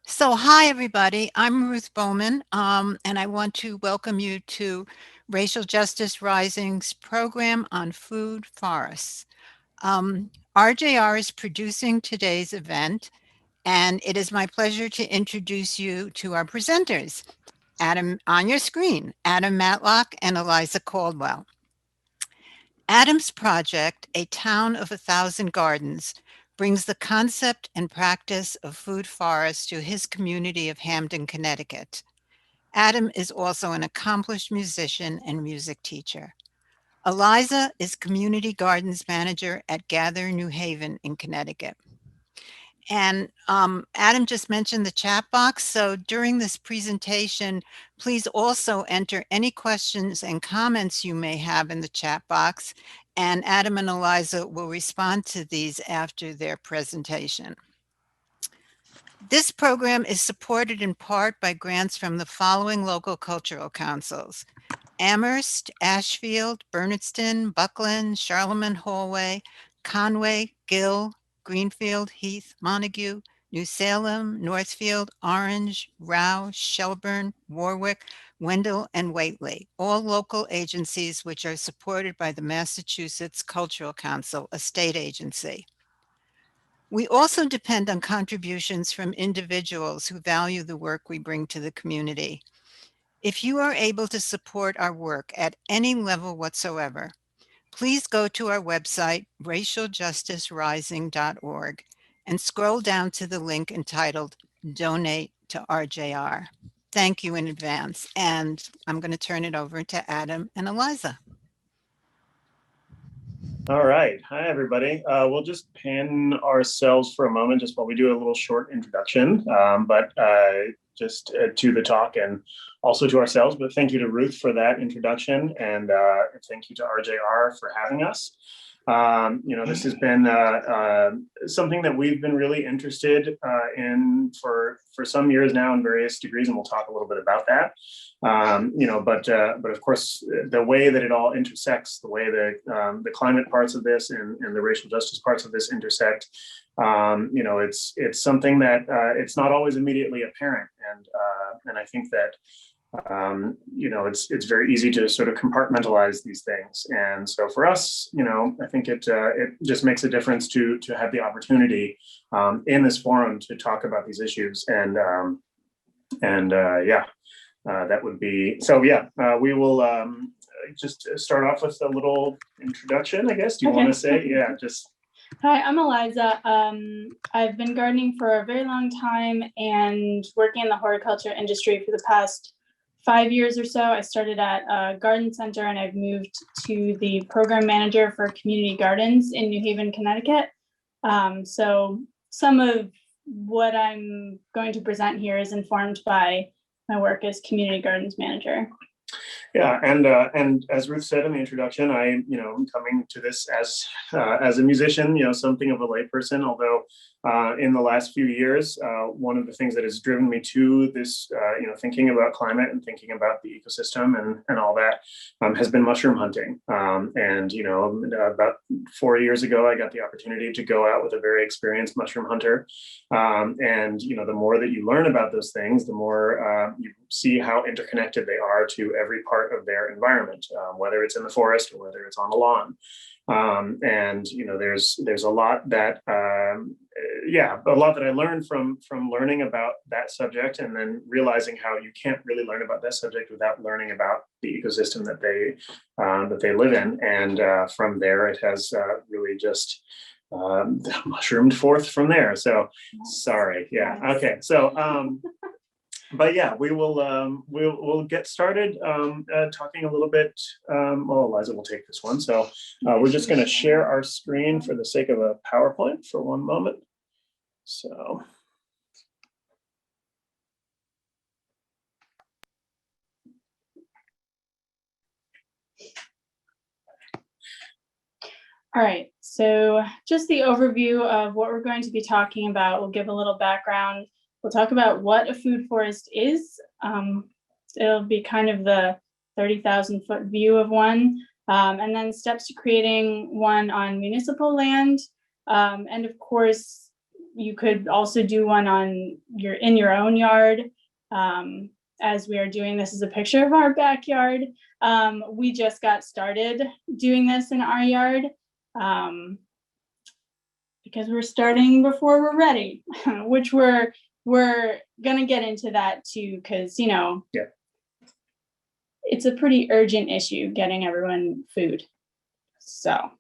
So, hi everybody. I'm Ruth Bowman, and I want to welcome you to Racial Justice Rising's program on food forests. RJR is producing today's event, and it is my pleasure to introduce you to our presenters. Adam, on your screen, Adam Matlock and Eliza Caldwell. Adam's project, A Town of a Thousand Gardens, brings the concept and practice of food forests to his community of Hamden, Connecticut. Adam is also an accomplished musician and music teacher. Eliza is community gardens manager at Gather New Haven in Connecticut. And Adam just mentioned the chat box. So during this presentation, please also enter any questions and comments you may have in the chat box. And Adam and Eliza will respond to these after their presentation. This program is supported in part by grants from the following local cultural councils: Amherst, Ashfield, Bernardston, Buckland, Charlemagne Hallway, Conway, Gill, Greenfield, Heath, Montague, New Salem, Northfield, Orange, Rowe, Shelburne, Warwick, Wendell, and Whately, all local agencies which are supported by the Massachusetts Cultural Council, a state agency. We also depend on contributions from individuals who value the work we bring to the community. If you are able to support our work at any level whatsoever, please go to our website, racialjusticerising.org, and scroll down to the link entitled Donate to RJR. Thank you in advance. And I'm going to turn it over to Adam and Eliza. All right. Hi, everybody. We'll just pin ourselves for a moment just while we do a little short introduction, but just to the talk and also to ourselves. But thank you to Ruth for that introduction, and thank you to RJR for having us. This has been something that we've been really interested in for some years now in various degrees, and we'll talk a little bit about that. But of course, the way that it all intersects, the way that the climate parts of this and the racial justice parts of this intersect, it's something that it's not always immediately apparent, and I think that it's very easy to sort of compartmentalize these things. And so for us, I think it just makes a difference to have the opportunity in this forum to talk about these issues. That would be, so yeah, we will just start off with a little introduction, I guess. Do you want to say? Yeah, just. Hi, I'm Eliza. I've been gardening for a very long time and working in the horticulture industry for the past 5 years or so. I started at a garden center and I've moved to the program manager for community gardens in New Haven, Connecticut. So some of what I'm going to present here is informed by my work as community gardens manager. Yeah, and as Ruth said in the introduction, I'm coming to this as a musician, something of a layperson. Although in the last few years, one of the things that has driven me to this, thinking about climate and thinking about the ecosystem and all that, has been mushroom hunting. About 4 years ago, I got the opportunity to go out with a very experienced mushroom hunter, the more that you learn about those things, the more you see how interconnected they are to every part of their environment, whether it's in the forest or whether it's on the lawn. There's a lot that I learned from learning about that subject, and then realizing how you can't really learn about that subject without learning about the ecosystem that they live in. And from there, it has really just mushroomed forth from there. So sorry. Yeah. Okay. So but yeah, we'll get started talking a little bit. Eliza will take this one. So we're just going to share our screen for the sake of a PowerPoint for one moment. So. All right, so just the overview of what we're going to be talking about. We'll give a little background. We'll talk about what a food forest is. It'll be kind of the 30,000-foot view of one, and then steps to creating one on municipal land. And of course, you could also do one in your own yard. As we are doing, this is a picture of our backyard. We just got started doing this in our yard because we're starting before we're ready, which we're gonna get into that too, because it's a pretty urgent issue getting everyone food. So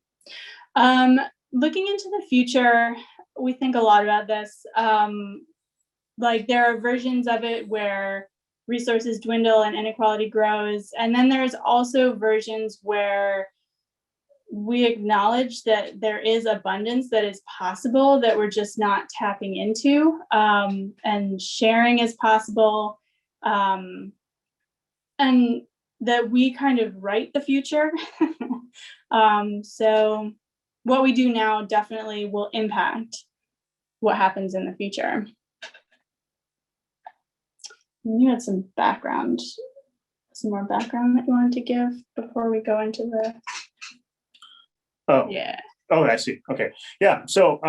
looking into the future, we think a lot about this. Like there are versions of it where resources dwindle and inequality grows. And then there's also versions where we acknowledge that there is abundance that is possible that we're just not tapping into, and sharing is possible, and that we kind of write the future. So what we do now definitely will impact what happens in the future. You had some more background that you wanted to give before we go into the. Oh, yeah. Oh, I see. Okay. Yeah. So,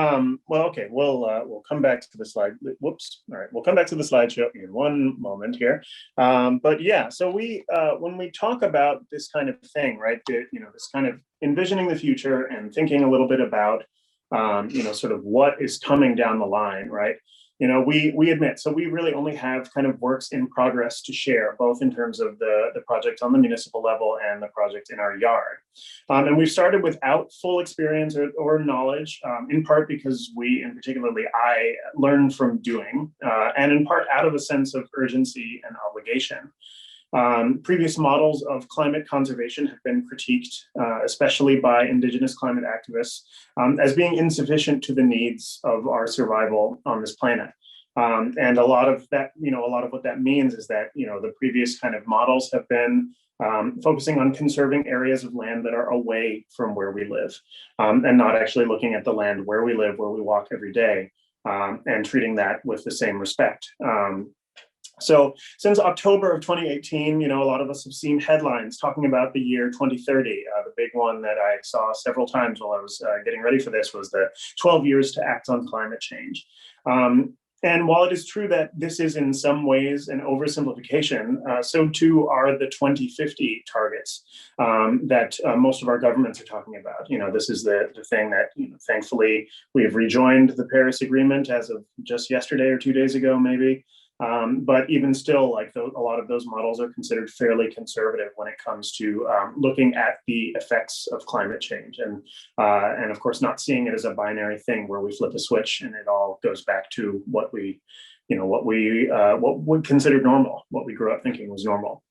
well, okay. We'll come back to the slide. Whoops. All right. We'll come back to the slideshow in one moment here. But yeah, so when we talk about this kind of thing, right, this kind of envisioning the future and thinking a little bit about, sort of what is coming down the line, right? We admit, so we really only have kind of works in progress to share, both in terms of the project on the municipal level and the project in our yard. And we've started without full experience or knowledge, in part because I learned from doing, and in part out of a sense of urgency and obligation. Previous models of climate conservation have been critiqued, especially by Indigenous climate activists, as being insufficient to the needs of our survival on this planet. And a lot of what that means is that, the previous kind of models have been focusing on conserving areas of land that are away from where we live, and not actually looking at the land where we live, where we walk every day, and treating that with the same respect. So since October of 2018, a lot of us have seen headlines talking about the year 2030. The big one that I saw several times while I was getting ready for this was the 12 years to act on climate change. And while it is true that this is in some ways an oversimplification, so too are the 2050 targets that most of our governments are talking about. This is the thing that, thankfully, we have rejoined the Paris Agreement as of just yesterday or 2 days ago, maybe. But even still, a lot of those models are considered fairly conservative when it comes to looking at the effects of climate change, and of course not seeing it as a binary thing where we flip a switch and it all goes back to what we considered normal, what we grew up thinking was normal.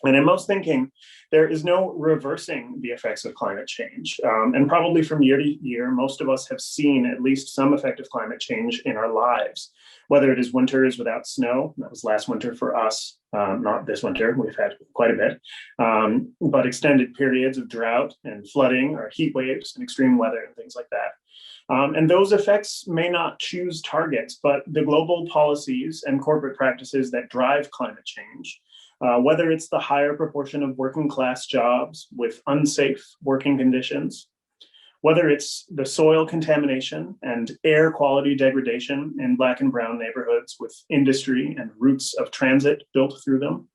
And in most thinking, there is no reversing the effects of climate change. And probably from year to year, most of us have seen at least some effect of climate change in our lives, whether it is winters without snow. That was last winter for us, not this winter. We've had quite a bit, but extended periods of drought and flooding or heat waves and extreme weather and things like that. And those effects may not choose targets, but the global policies and corporate practices that drive climate change, whether it's the higher proportion of working class jobs with unsafe working conditions, whether it's the soil contamination and air quality degradation in Black and brown neighborhoods with industry and routes of transit built through them,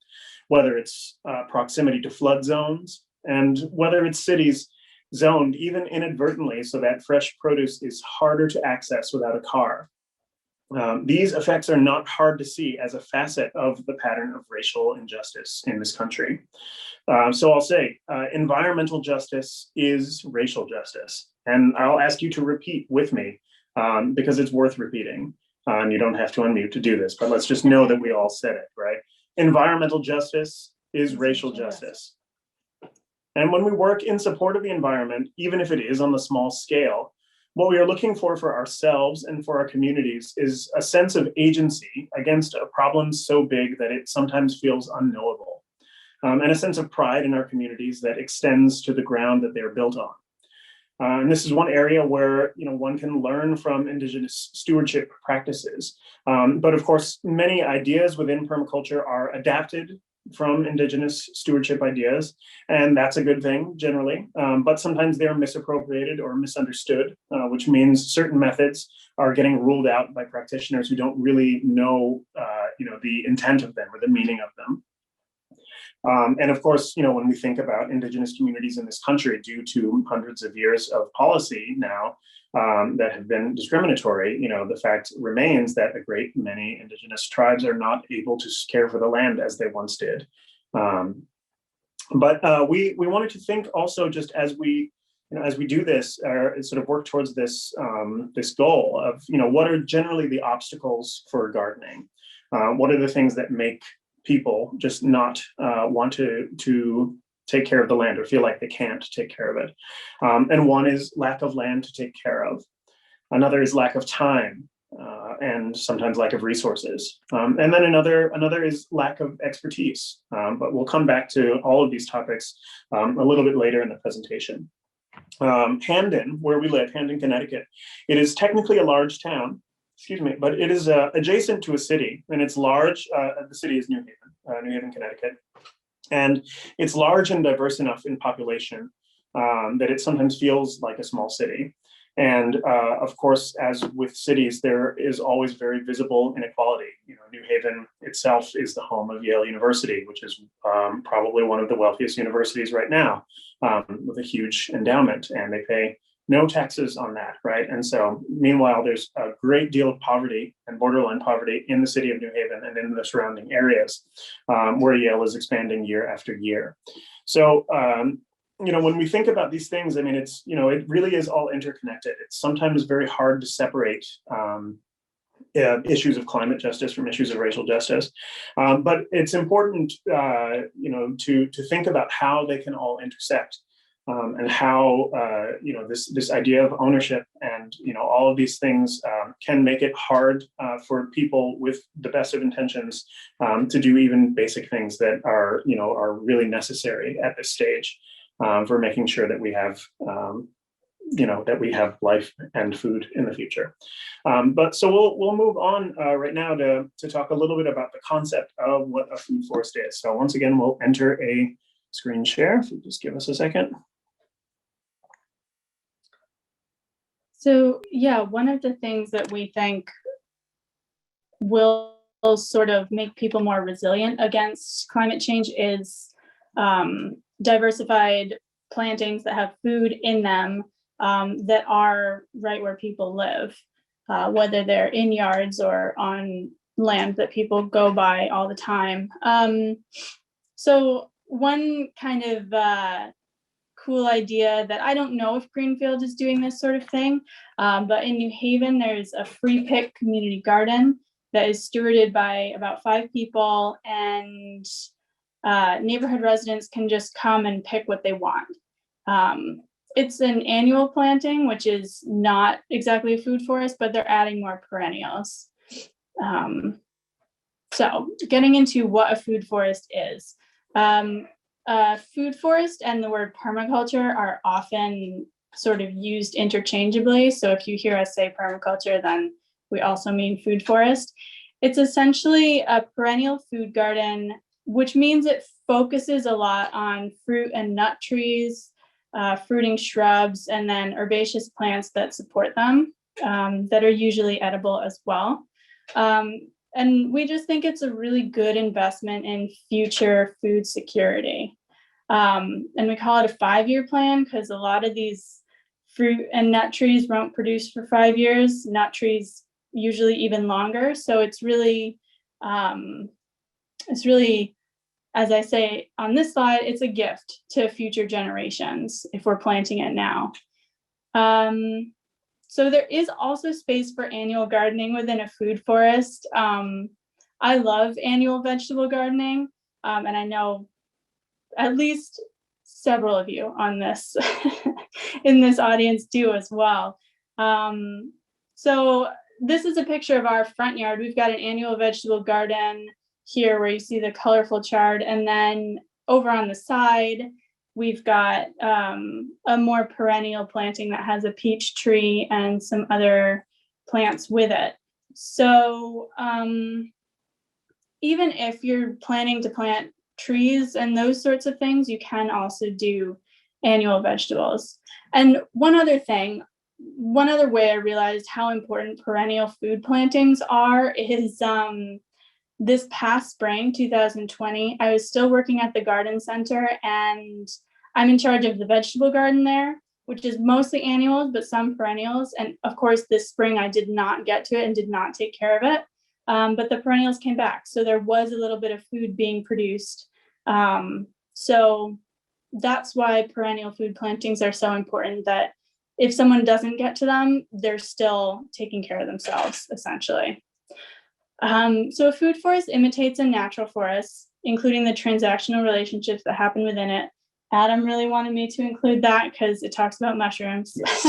whether it's proximity to flood zones, and whether it's cities zoned even inadvertently so that fresh produce is harder to access without a car. These effects are not hard to see as a facet of the pattern of racial injustice in this country. So I'll say, environmental justice is racial justice. And I'll ask you to repeat with me, because it's worth repeating. You don't have to unmute to do this, but let's just know that we all said it, right? Environmental justice is racial justice. And when we work in support of the environment, even if it is on the small scale, what we are looking for ourselves and for our communities is a sense of agency against a problem so big that it sometimes feels unknowable, and a sense of pride in our communities that extends to the ground that they are built on. And this is one area where one can learn from Indigenous stewardship practices. But of course, many ideas within permaculture are adapted from Indigenous stewardship ideas, and that's a good thing generally. But sometimes they're misappropriated or misunderstood, which means certain methods are getting ruled out by practitioners who don't really know, the intent of them or the meaning of them. And of course, when we think about Indigenous communities in this country, due to hundreds of years of policy now that have been discriminatory, the fact remains that a great many Indigenous tribes are not able to care for the land as they once did. But we wanted to think also, just as we do this, sort of work towards this this goal of, what are generally the obstacles for gardening? What are the things that make people just not want to take care of the land or feel like they can't take care of it? And one is lack of land to take care of. Another is lack of time, and sometimes lack of resources. And then another is lack of expertise. But we'll come back to all of these topics a little bit later in the presentation. Hamden, where we live, Hamden, Connecticut, it is technically a large town, but it is adjacent to a city, and it's large. The city is New Haven, Connecticut. And it's large and diverse enough in population that it sometimes feels like a small city. And of course, as with cities, there is always very visible inequality. New Haven itself is the home of Yale University, which is probably one of the wealthiest universities right now, with a huge endowment, and they pay no taxes on that, right? And so meanwhile, there's a great deal of poverty and borderline poverty in the city of New Haven and in the surrounding areas, where Yale is expanding year after year. So, when we think about these things, I mean, it's, it really is all interconnected. It's sometimes very hard to separate issues of climate justice from issues of racial justice. But it's important, to think about how they can all intersect. And how this idea of ownership and all of these things can make it hard for people with the best of intentions to do even basic things that are really necessary at this stage for making sure that we have life and food in the future. But so we'll move on right now to talk a little bit about the concept of what a food forest is. So once again, we'll enter a screen share. If you just give us a second. So yeah, one of the things that we think will sort of make people more resilient against climate change is diversified plantings that have food in them that are right where people live, whether they're in yards or on land that people go by all the time. So one kind of cool idea that I don't know if Greenfield is doing this sort of thing, but in New Haven, there's a free pick community garden that is stewarded by about 5 people, and neighborhood residents can just come and pick what they want. It's an annual planting, which is not exactly a food forest, but they're adding more perennials. So getting into what a food forest is. Food forest and the word permaculture are often sort of used interchangeably. So if you hear us say permaculture, then we also mean food forest. It's essentially a perennial food garden, which means it focuses a lot on fruit and nut trees, fruiting shrubs, and then herbaceous plants that support them, that are usually edible as well. And we just think it's a really good investment in future food security. And we call it a 5-year plan because a lot of these fruit and nut trees won't produce for 5 years, nut trees usually even longer. So it's really, as I say on this slide, it's a gift to future generations if we're planting it now. So there is also space for annual gardening within a food forest. I love annual vegetable gardening, and I know at least several of you on this in this audience do as well. So this is a picture of our front yard. We've got an annual vegetable garden here where you see the colorful chard, and then over on the side, we've got a more perennial planting that has a peach tree and some other plants with it. So even if you're planning to plant trees and those sorts of things, you can also do annual vegetables. And one other way I realized how important perennial food plantings are is this past spring, 2020, I was still working at the garden center, and I'm in charge of the vegetable garden there, which is mostly annuals, but some perennials. And of course, this spring I did not get to it and did not take care of it. But the perennials came back. So there was a little bit of food being produced. So that's why perennial food plantings are so important, that if someone doesn't get to them, they're still taking care of themselves, essentially. So a food forest imitates a natural forest, including the transactional relationships that happen within it. Adam really wanted me to include that because it talks about mushrooms. Yes.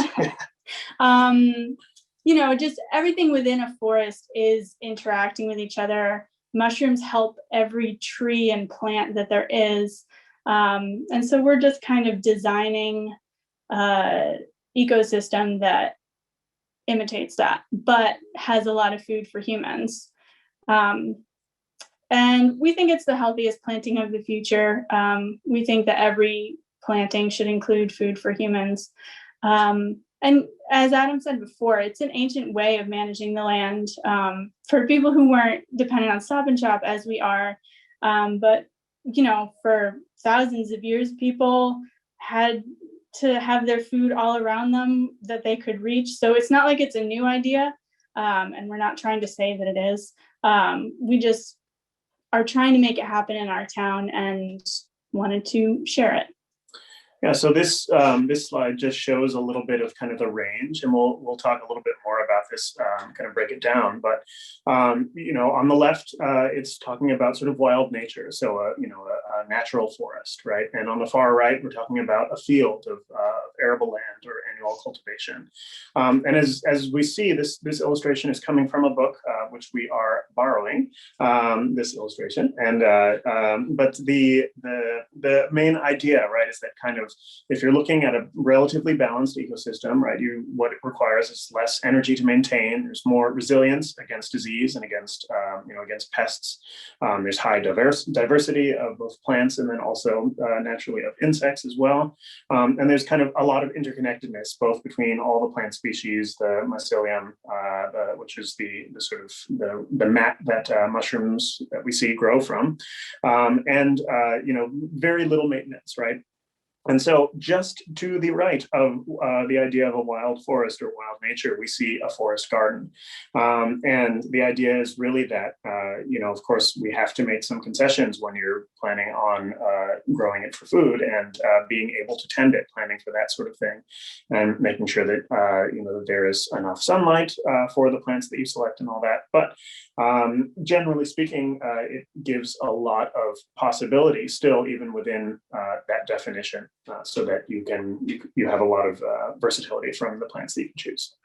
Just everything within a forest is interacting with each other. Mushrooms help every tree and plant that there is. And so we're just kind of designing an ecosystem that imitates that, but has a lot of food for humans. And we think it's the healthiest planting of the future. We think that every planting should include food for humans. And as Adam said before, it's an ancient way of managing the land for people who weren't dependent on Stop and Shop as we are. But, for thousands of years, people had to have their food all around them that they could reach. So it's not like it's a new idea. And we're not trying to say that it is. We just are trying to make it happen in our town and wanted to share it. Yeah, so this slide just shows a little bit of kind of the range, and we'll talk a little bit more about this, kind of break it down. But on the left, it's talking about sort of wild nature, so a natural forest, right? And on the far right, we're talking about a field of arable land or annual cultivation. And as we see, this illustration is coming from a book which we are borrowing, this illustration, and but the main idea, right, is that kind of, if you're looking at a relatively balanced ecosystem, right, what it requires is less energy to maintain. There's more resilience against disease and against pests. There's high diversity of both plants and then also naturally of insects as well. And there's kind of a lot of interconnectedness both between all the plant species, the mycelium, which is the sort of the mat that mushrooms that we see grow from, and very little maintenance, right? And so just to the right of the idea of a wild forest or wild nature, we see a forest garden. And the idea is really that, of course, we have to make some concessions when you're planning on growing it for food and being able to tend it, planning for that sort of thing, and making sure that, that there is enough sunlight for the plants that you select and all that. But generally speaking, it gives a lot of possibility still, even within that definition. So that you have a lot of versatility from the plants that you can choose.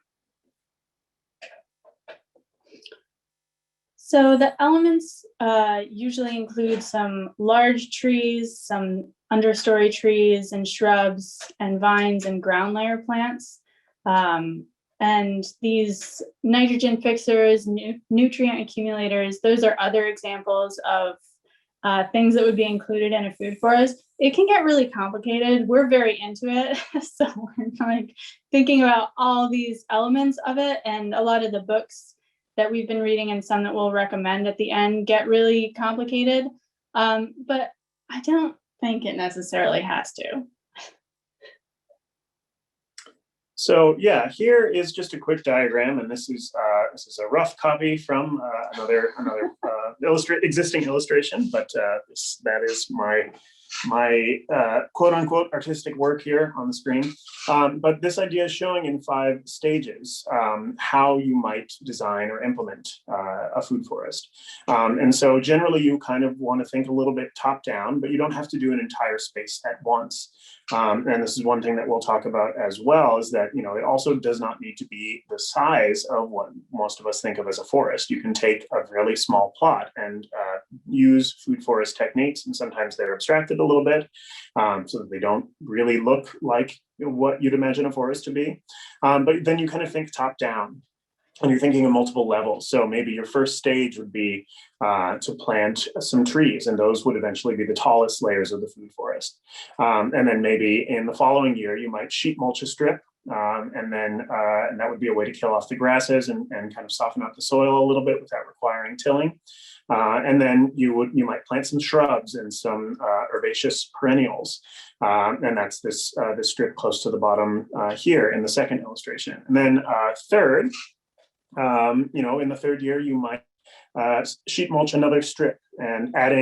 So the elements usually include some large trees, some understory trees and shrubs and vines and ground layer plants. And these nitrogen fixers, nutrient accumulators, those are other examples of things that would be included in a food forest. It can get really complicated. We're very into it. So we're like thinking about all these elements of it, and a lot of the books that we've been reading and some that we'll recommend at the end get really complicated. But I don't think it necessarily has to. So yeah, here is just a quick diagram, and this is a rough copy from another existing illustration, but that is my quote unquote artistic work here on the screen. But this idea is showing in 5 stages how you might design or implement a food forest. And so generally you kind of want to think a little bit top down, but you don't have to do an entire space at once. And this is one thing that we'll talk about as well, is that, it also does not need to be the size of what most of us think of as a forest. You can take a really small plot and use food forest techniques, and sometimes they're abstracted a little bit so that they don't really look like what you'd imagine a forest to be. But then you kind of think top down. and you're thinking of multiple levels. So maybe your first stage would be to plant some trees, and those would eventually be the tallest layers of the food forest. And then maybe in the following year, you might sheet mulch a strip, and that would be a way to kill off the grasses and kind of soften up the soil a little bit without requiring tilling. And then you might plant some shrubs and some herbaceous perennials, and that's this strip close to the bottom here in the second illustration. And then third, in the third year, you might sheet mulch another strip and add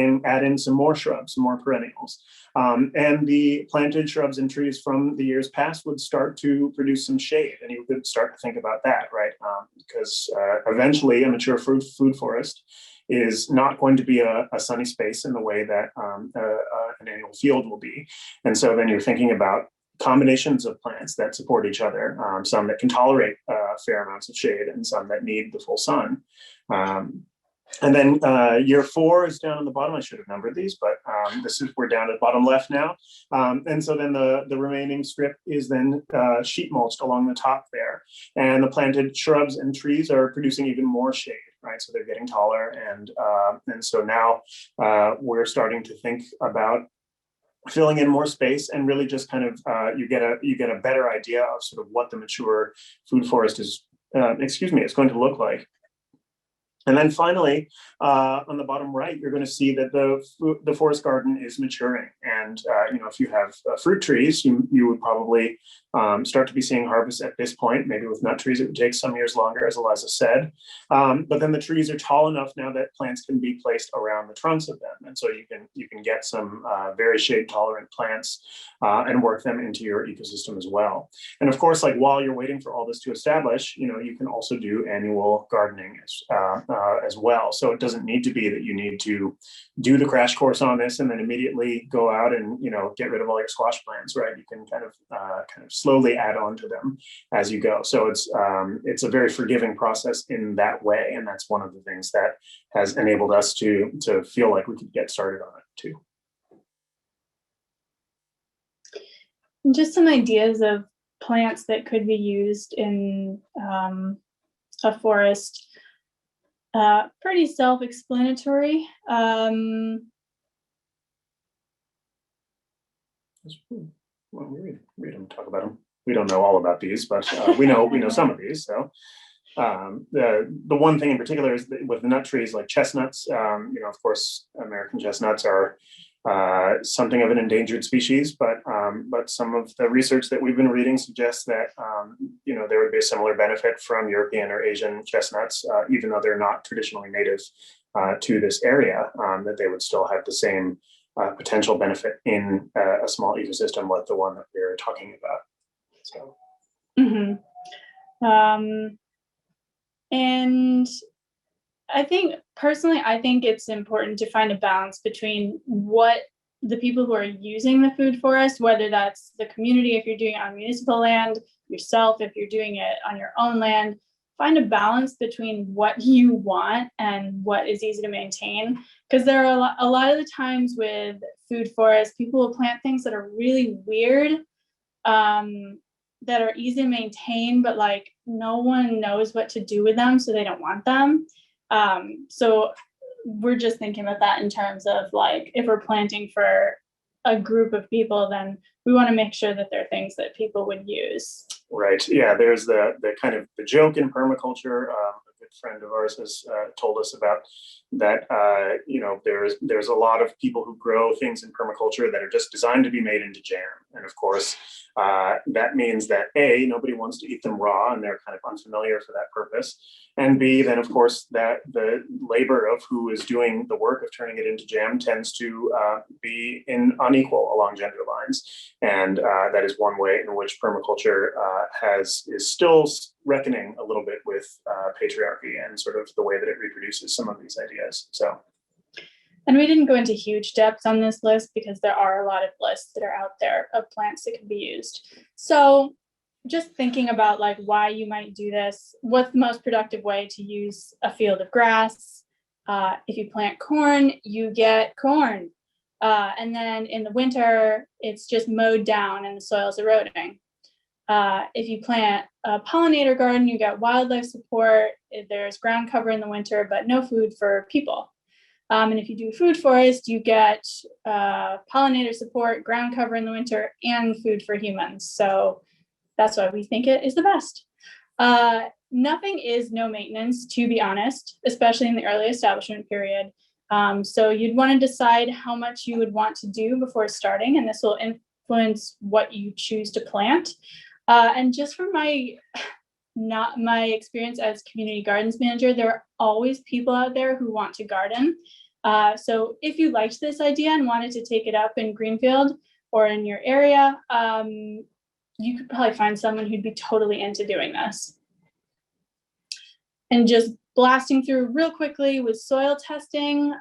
in some more shrubs, some more perennials. And the planted shrubs and trees from the years past would start to produce some shade, and you could start to think about that, right? Because eventually a mature food forest is not going to be a sunny space in the way that an annual field will be. And so then you're thinking about combinations of plants that support each other, some that can tolerate fair amounts of shade and some that need the full sun. And then year 4 is down on the bottom. I should have numbered these, but we're down at bottom left now. And so then the remaining strip is then sheet mulched along the top there. And the planted shrubs and trees are producing even more shade, right? So they're getting taller. And so now we're starting to think about filling in more space, and really just kind of you get a better idea of sort of what the mature food forest is going to look like. And then finally, on the bottom right, you're going to see that the forest garden is maturing. And if you have fruit trees, you would probably start to be seeing harvests at this point. Maybe with nut trees, it would take some years longer, as Eliza said. But then the trees are tall enough now that plants can be placed around the trunks of them, and so you can get some very shade tolerant plants and work them into your ecosystem as well. And of course, like while you're waiting for all this to establish, you can also do annual gardening as well. So it doesn't need to be that you need to do the crash course on this and then immediately go out and get rid of all your squash plants, right? You can kind of slowly add on to them as you go. So it's a very forgiving process in that way, and that's one of the things that has enabled us to feel like we could get started on it too. Just some ideas of plants that could be used in a forest. Pretty self-explanatory. Well, we read them, talk about them. We don't know all about these, but we know some of these. So the one thing in particular is that with the nut trees like chestnuts. Of course, American chestnuts are something of an endangered species, but some of the research that we've been reading suggests that there would be a similar benefit from European or Asian chestnuts, even though they're not traditionally native to this area, that they would still have the same potential benefit in a small ecosystem like the one that we're talking about. So, and I think it's important to find a balance between what the people who are using the food forest, whether that's the community if you're doing it on municipal land, yourself if you're doing it on your own land, find a balance between what you want and what is easy to maintain. Because there are a lot of the times with food forests, people will plant things that are really weird, that are easy to maintain, but like no one knows what to do with them, so they don't want them. So we're just thinking about that in terms of like, if we're planting for a group of people, then we want to make sure that they're things that people would use. Right. Yeah. There's the kind of the joke in permaculture. A good friend of ours has told us about that. There's a lot of people who grow things in permaculture that are just designed to be made into jam, and of course, that means that A, nobody wants to eat them raw, and they're kind of unfamiliar for that purpose. And B, then of course, that the labor of who is doing the work of turning it into jam tends to be unequal along gender lines. And that is one way in which permaculture is still reckoning a little bit with patriarchy and sort of the way that it reproduces some of these ideas. So. And we didn't go into huge depth on this list because there are a lot of lists that are out there of plants that can be used. So just thinking about like why you might do this, what's the most productive way to use a field of grass? If you plant corn, you get corn. And then in the winter, it's just mowed down and the soil's eroding. If you plant a pollinator garden, you get wildlife support. There's ground cover in the winter, but no food for people. And if you do food forest, you get pollinator support, ground cover in the winter, and food for humans. So that's why we think it is the best. Nothing is no maintenance, to be honest, especially in the early establishment period. So you'd want to decide how much you would want to do before starting, and this will influence what you choose to plant. And just from my experience as community gardens manager, there are always people out there who want to garden. So if you liked this idea and wanted to take it up in Greenfield or in your area, you could probably find someone who'd be totally into doing this. And just blasting through real quickly with soil testing,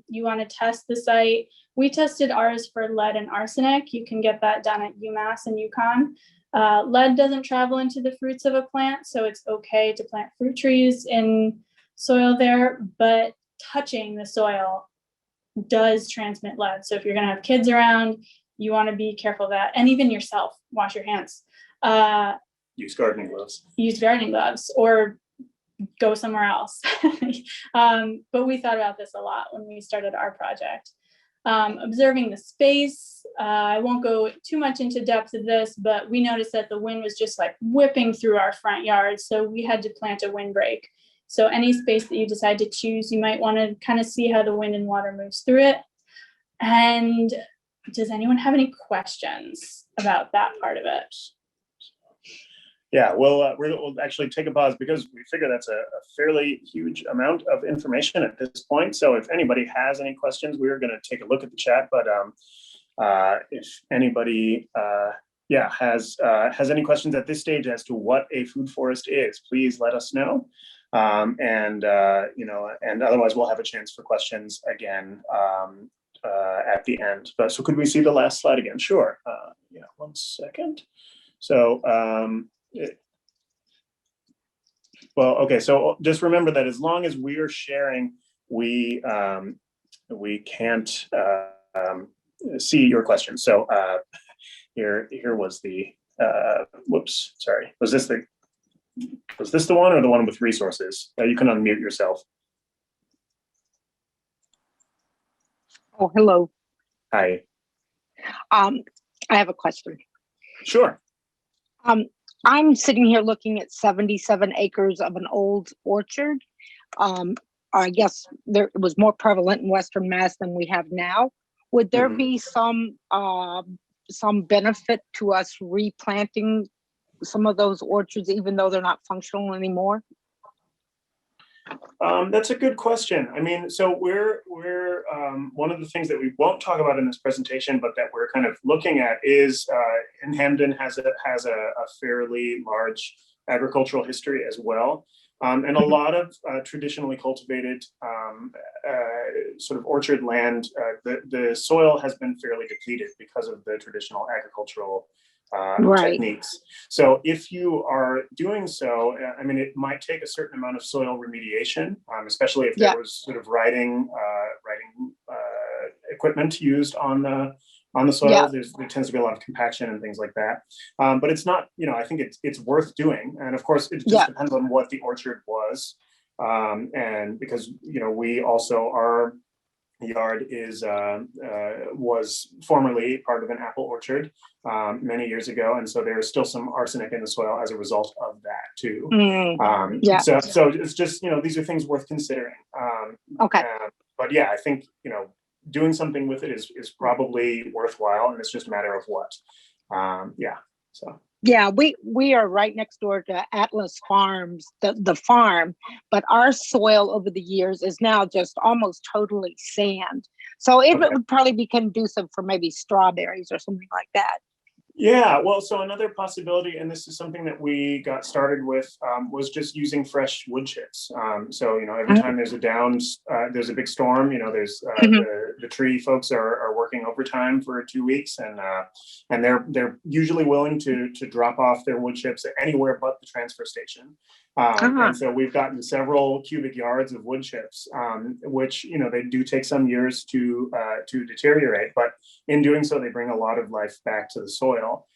you want to test the site. We tested ours for lead and arsenic. You can get that done at UMass and UConn. Lead doesn't travel into the fruits of a plant, so it's okay to plant fruit trees in soil there, but touching the soil does transmit lead. So if you're going to have kids around, you want to be careful of that. And even yourself, wash your hands. Use gardening gloves. Use gardening gloves or go somewhere else. But we thought about this a lot when we started our project. Observing the space, I won't go too much into depth of this, but we noticed that the wind was just like whipping through our front yard. So we had to plant a windbreak. So any space that you decide to choose, you might want to kind of see how the wind and water moves through it. And does anyone have any questions about that part of it? Yeah, we'll actually take a pause because we figure that's a fairly huge amount of information at this point. So if anybody has any questions, we're going to take a look at the chat. But if anybody has any questions at this stage as to what a food forest is, please let us know. And otherwise we'll have a chance for questions again at the end. But so could we see the last slide again? Sure. Yeah, 1 second. So well, okay. So just remember that as long as we are sharing, we can't see your questions. So here was the whoops, sorry. Was this the one or the one with resources? You can unmute yourself. Oh, hello. Hi. I have a question. Sure. I'm sitting here looking at 77 acres of an old orchard. I guess it was more prevalent in Western Mass than we have now. Would there be some benefit to us replanting some of those orchards, even though they're not functional anymore? That's a good question. I mean, so we're one of the things that we won't talk about in this presentation, but that we're kind of looking at is in Hamden has a fairly large agricultural history as well, and a lot of traditionally cultivated sort of orchard land. The soil has been fairly depleted because of the traditional agricultural techniques. So if you are doing so, I mean, it might take a certain amount of soil remediation, especially if there was sort of riding equipment used on the soil. There tends to be a lot of compaction and things like that. But it's not, I think it's worth doing. And of course, it just depends on what the orchard was. And because, we also are yard was formerly part of an apple orchard many years ago, and so there is still some arsenic in the soil as a result of that too. So it's just these are things worth considering. But yeah, I think doing something with it is probably worthwhile, and it's just a matter of what. Yeah, we are right next door to Atlas Farms, the farm, but our soil over the years is now just almost totally sand. So it would probably be conducive for maybe strawberries or something like that. Yeah, well, so another possibility, and this is something that we got started with, was just using fresh wood chips. So, every time there's there's a big storm, there's the tree folks are working overtime for 2 weeks, and they're usually willing to drop off their wood chips anywhere but the transfer station. And so we've gotten several cubic yards of wood chips, which, they do take some years to deteriorate, but in doing so, they bring a lot of life back to the soil.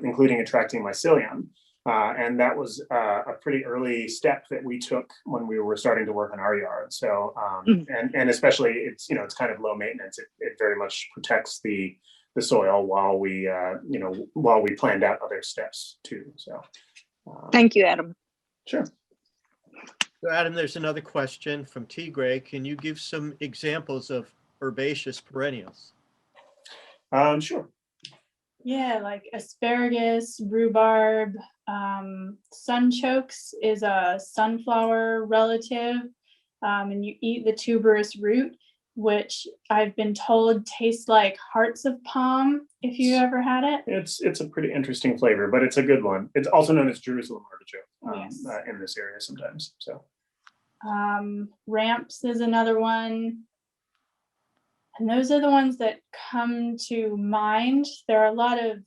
including attracting mycelium. And that was a pretty early step that we took when we were starting to work on our yard. So, and especially it's, it's kind of low maintenance. It very much protects the soil while we, while we planned out other steps too. So, Thank you, Adam. Sure. So Adam, there's another question from T. Gray. Can you give some examples of herbaceous perennials? Sure. Yeah, like asparagus, rhubarb, sunchokes is a sunflower relative, and you eat the tuberous root, which I've been told tastes like hearts of palm, if you ever had it. It's a pretty interesting flavor, but it's a good one. It's also known as Jerusalem artichoke in this area sometimes. So, ramps is another one. And those are the ones that come to mind. There are a lot of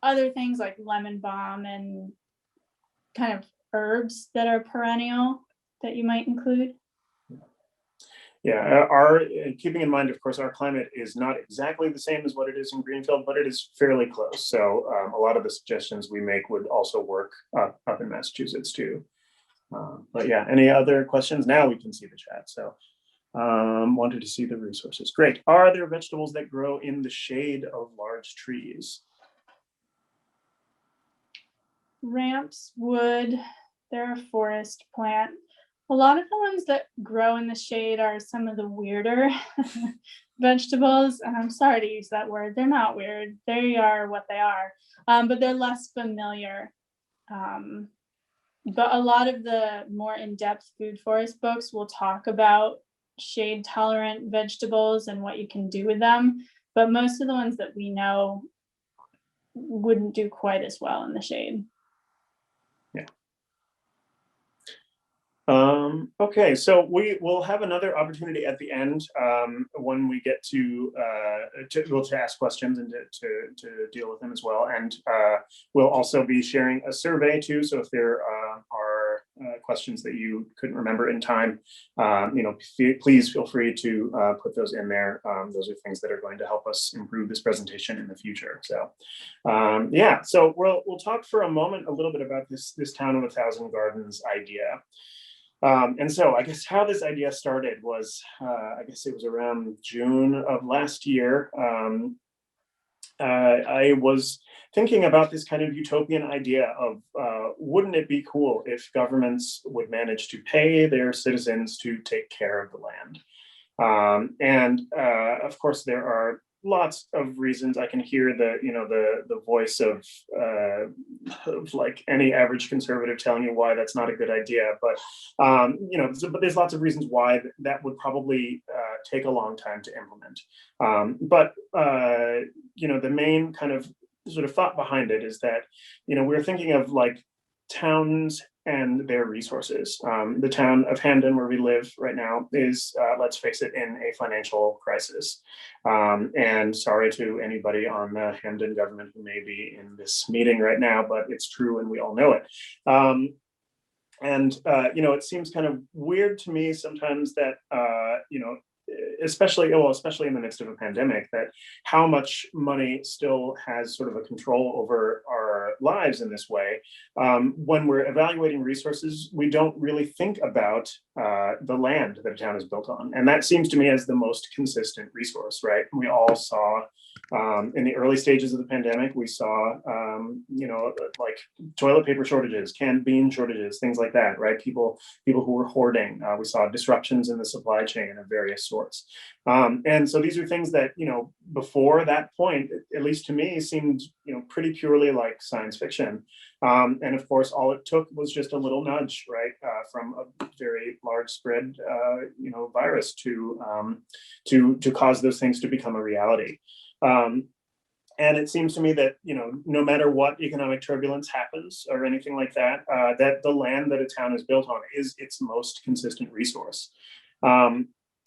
other things like lemon balm and kind of herbs that are perennial that you might include. Yeah, keeping in mind, of course, our climate is not exactly the same as what it is in Greenfield, but it is fairly close. So a lot of the suggestions we make would also work up in Massachusetts too. But yeah, any other questions? Now we can see the chat. So. Wanted to see the resources. Great. Are there vegetables that grow in the shade of large trees? Ramps, wood, they're a forest plant. A lot of the ones that grow in the shade are some of the weirder vegetables. And I'm sorry to use that word. They're not weird. They are what they are. But they're less familiar. But a lot of the more in-depth food forest books will talk about shade tolerant vegetables and what you can do with them, but most of the ones that we know wouldn't do quite as well in the shade. Yeah. Okay, so we will have another opportunity at the end when we get to ask questions and to deal with them as well. And we'll also be sharing a survey too. So if there are questions that you couldn't remember in time, please feel free to put those in there. Those are things that are going to help us improve this presentation in the future. So yeah, so we'll talk for a moment a little bit about this town of 1,000 gardens idea. And so I guess how this idea started was, I guess it was around June of last year. I was thinking about this kind of utopian idea of wouldn't it be cool if governments would manage to pay their citizens to take care of the land? And of course, there are lots of reasons. I can hear the voice of like any average conservative telling you why that's not a good idea. But but there's lots of reasons why that would probably take a long time to implement. But the main kind of sort of thought behind it is that we're thinking of like towns and their resources. The town of Hamden, where we live right now, is, let's face it, in a financial crisis. And sorry to anybody on the Hamden government who may be in this meeting right now, but it's true and we all know it. It seems kind of weird to me sometimes that, especially in the midst of a pandemic, that how much money still has sort of a control over our lives in this way. When we're evaluating resources, we don't really think about the land that a town is built on. And that seems to me as the most consistent resource, right? We all saw in the early stages of the pandemic, we saw, like toilet paper shortages, canned bean shortages, things like that, right? People who were hoarding. We saw disruptions in the supply chain of various sorts. And so these are things that, before that point, at least to me, seemed, pretty purely like science fiction. And of course, all it took was just a little nudge, right, from a very large spread, virus to cause those things to become a reality. And it seems to me that, no matter what economic turbulence happens or anything like that, that the land that a town is built on is its most consistent resource.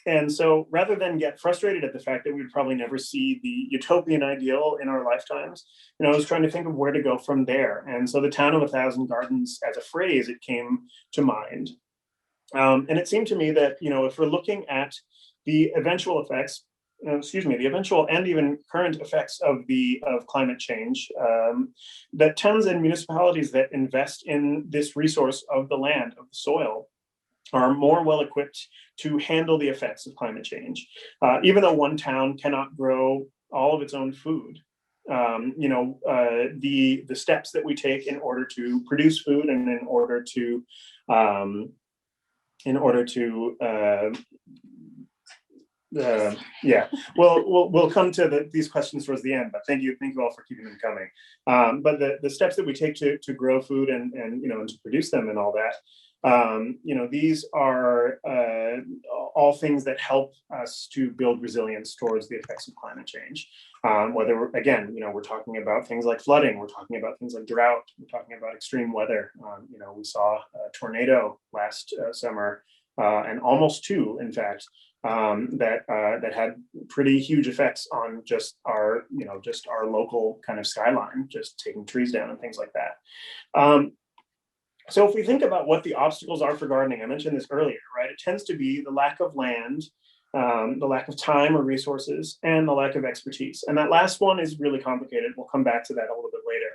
And so rather than get frustrated at the fact that we'd probably never see the utopian ideal in our lifetimes, I was trying to think of where to go from there. And so the town of 1,000 gardens as a phrase, it came to mind. And it seemed to me that, if we're looking at the eventual effects, the eventual and even current effects of climate change, that towns and municipalities that invest in this resource of the land, of the soil, are more well equipped to handle the effects of climate change. Even though one town cannot grow all of its own food, the steps that we take in order to produce food and in order to yeah, we'll come to these questions towards the end, but thank you all for keeping them coming. But the steps that we take to grow food and to produce them and all that, these are all things that help us to build resilience towards the effects of climate change. Whether we're talking about things like flooding, we're talking about things like drought, we're talking about extreme weather. We saw a tornado last summer, and almost two, in fact, that had pretty huge effects on just our local kind of skyline, just taking trees down and things like that. So if we think about what the obstacles are for gardening, I mentioned this earlier, right? It tends to be the lack of land, the lack of time or resources, and the lack of expertise. And that last one is really complicated. We'll come back to that a little bit later.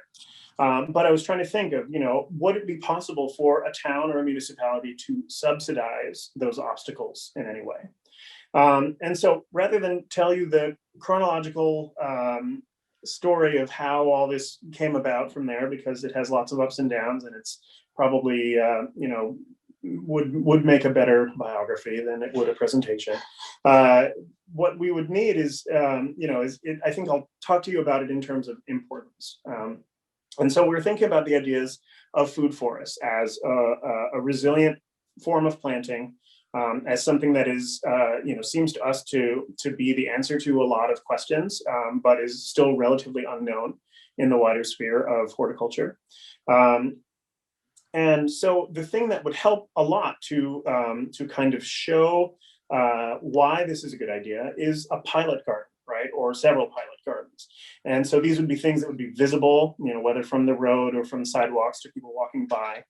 But I was trying to think of, would it be possible for a town or a municipality to subsidize those obstacles in any way? And so rather than tell you the chronological story of how all this came about from there, because it has lots of ups and downs, and it's probably would make a better biography than it would a presentation. What we would need is, I think I'll talk to you about it in terms of importance. And so we're thinking about the ideas of food forests as a resilient form of planting, as something that is, seems to us to be the answer to a lot of questions, but is still relatively unknown in the wider sphere of horticulture. And so the thing that would help a lot to kind of show why this is a good idea is a pilot garden, right? Or several pilot gardens. And so these would be things that would be visible, whether from the road or from sidewalks to people walking by.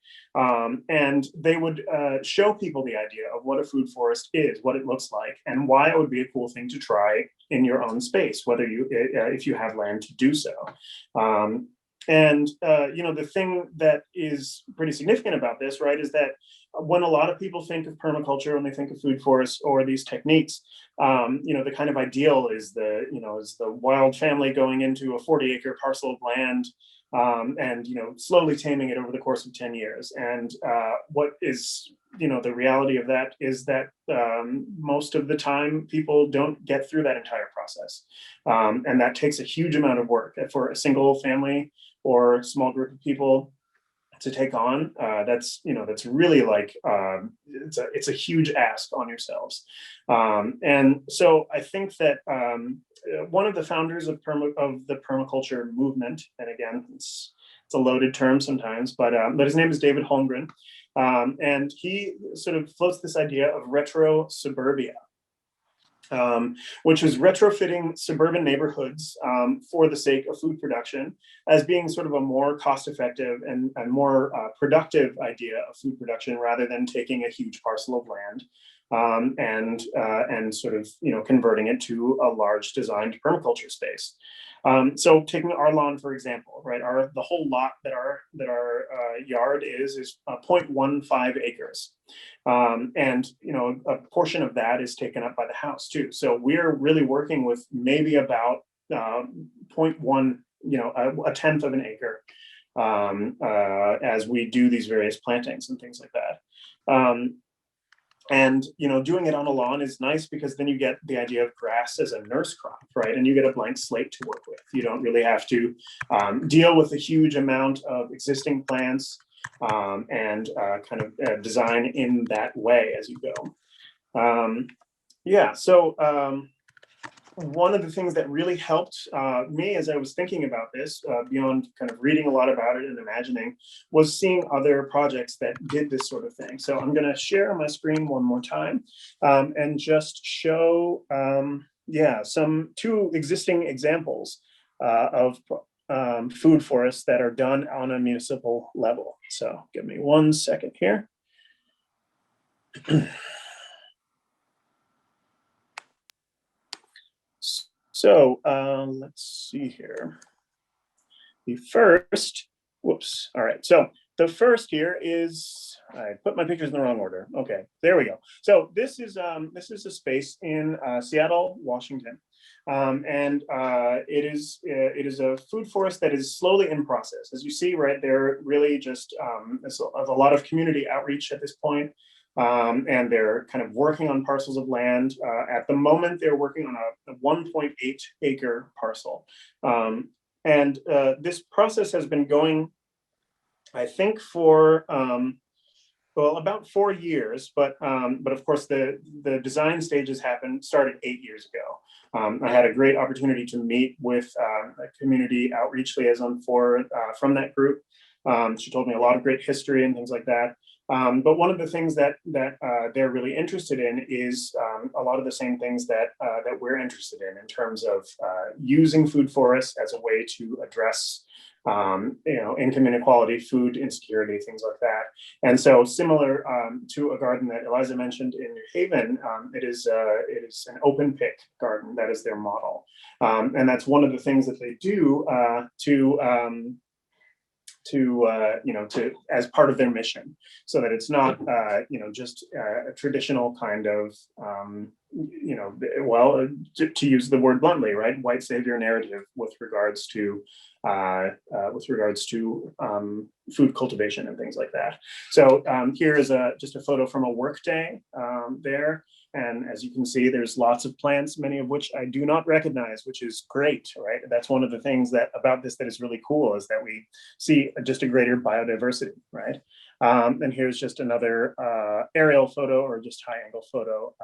And they would show people the idea of what a food forest is, what it looks like, and why it would be a cool thing to try in your own space, whether if you have land to do so. The thing that is pretty significant about this, right, is that when a lot of people think of permaculture, when they think of food forests or these techniques, the kind of ideal is the wild family going into a 40-acre parcel of land, and slowly taming it over the course of 10 years. And what is the reality of that is that most of the time people don't get through that entire process, and that takes a huge amount of work for a single family or small group of people to take on. That's really like it's a huge ask on yourselves. And so I think that one of the founders of the permaculture movement, and again, it's a loaded term sometimes, but his name is David Holmgren, and he sort of floats this idea of retro suburbia, which is retrofitting suburban neighborhoods for the sake of food production as being sort of a more cost-effective and more productive idea of food production, rather than taking a huge parcel of land and sort of converting it to a large designed permaculture space. So taking our lawn, for example, right, the whole lot that our yard is 0.15 acres. And a portion of that is taken up by the house too. So we're really working with maybe about 0.1, a tenth of an acre, as we do these various plantings and things like that. And doing it on a lawn is nice, because then you get the idea of grass as a nurse crop, right? And you get a blank slate to work with. You don't really have to deal with a huge amount of existing plants, and kind of design in that way as you go. So one of the things that really helped me as I was thinking about this, beyond kind of reading a lot about it and imagining, was seeing other projects that did this sort of thing. So I'm going to share my screen one more time, and just show some two existing examples of food forests that are done on a municipal level. So give me 1 second here. So let's see here. The first, whoops, all right. So the first here is, I put my pictures in the wrong order. Okay, there we go. So this is a space in Seattle, Washington. And it is a food forest that is slowly in process. As you see, right, they're really just, there's a lot of community outreach at this point. And they're kind of working on parcels of land. At the moment, they're working on a 1.8 acre parcel. And this process has been going, I think, for well, about 4 years, but of course the design stages started 8 years ago. I had a great opportunity to meet with a community outreach liaison from that group. She told me a lot of great history and things like that. But one of the things that they're really interested in is a lot of the same things that we're interested in terms of using food forests as a way to address income inequality, food insecurity, things like that. And so, similar to a garden that Eliza mentioned in New Haven, it is an open pick garden. That is their model, and that's one of the things that they do to as part of their mission, so that it's not just a traditional kind of to use the word bluntly, right, white savior narrative with regards to food cultivation and things like that. So here is just a photo from a work day there. And as you can see, there's lots of plants, many of which I do not recognize, which is great, right? That's one of the things about this that is really cool, is that we see just a greater biodiversity, right? And here's just another aerial photo, or just high angle photo.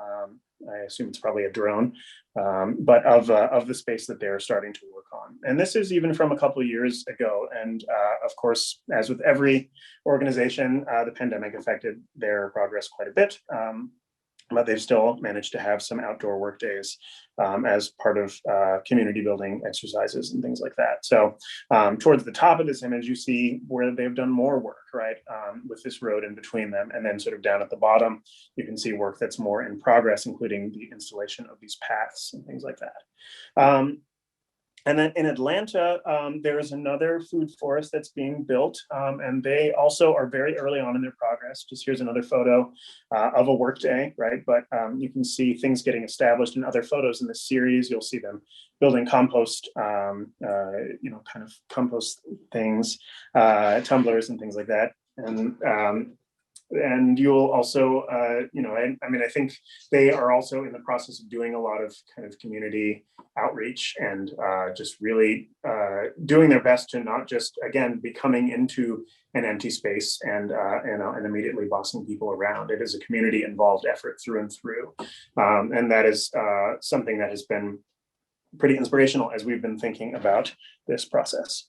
I assume it's probably a drone, but of the space that they're starting to work on. And this is even from a couple of years ago. And of course, as with every organization, the pandemic affected their progress quite a bit. But they've still managed to have some outdoor work days as part of community building exercises and things like that. So towards the top of this image, you see where they've done more work, right, with this road in between them. And then sort of down at the bottom, you can see work that's more in progress, including the installation of these paths and things like that. And then in Atlanta, there is another food forest that's being built, and they also are very early on in their progress. Just here's another photo of a workday, right? But you can see things getting established in other photos in this series. You'll see them building compost, kind of compost things, tumblers and things like that. And you'll also, I think they are also in the process of doing a lot of kind of community outreach and just really doing their best to not just, again, be coming into an empty space and immediately bossing people around. It is a community involved effort through and through. And that is something that has been pretty inspirational as we've been thinking about this process.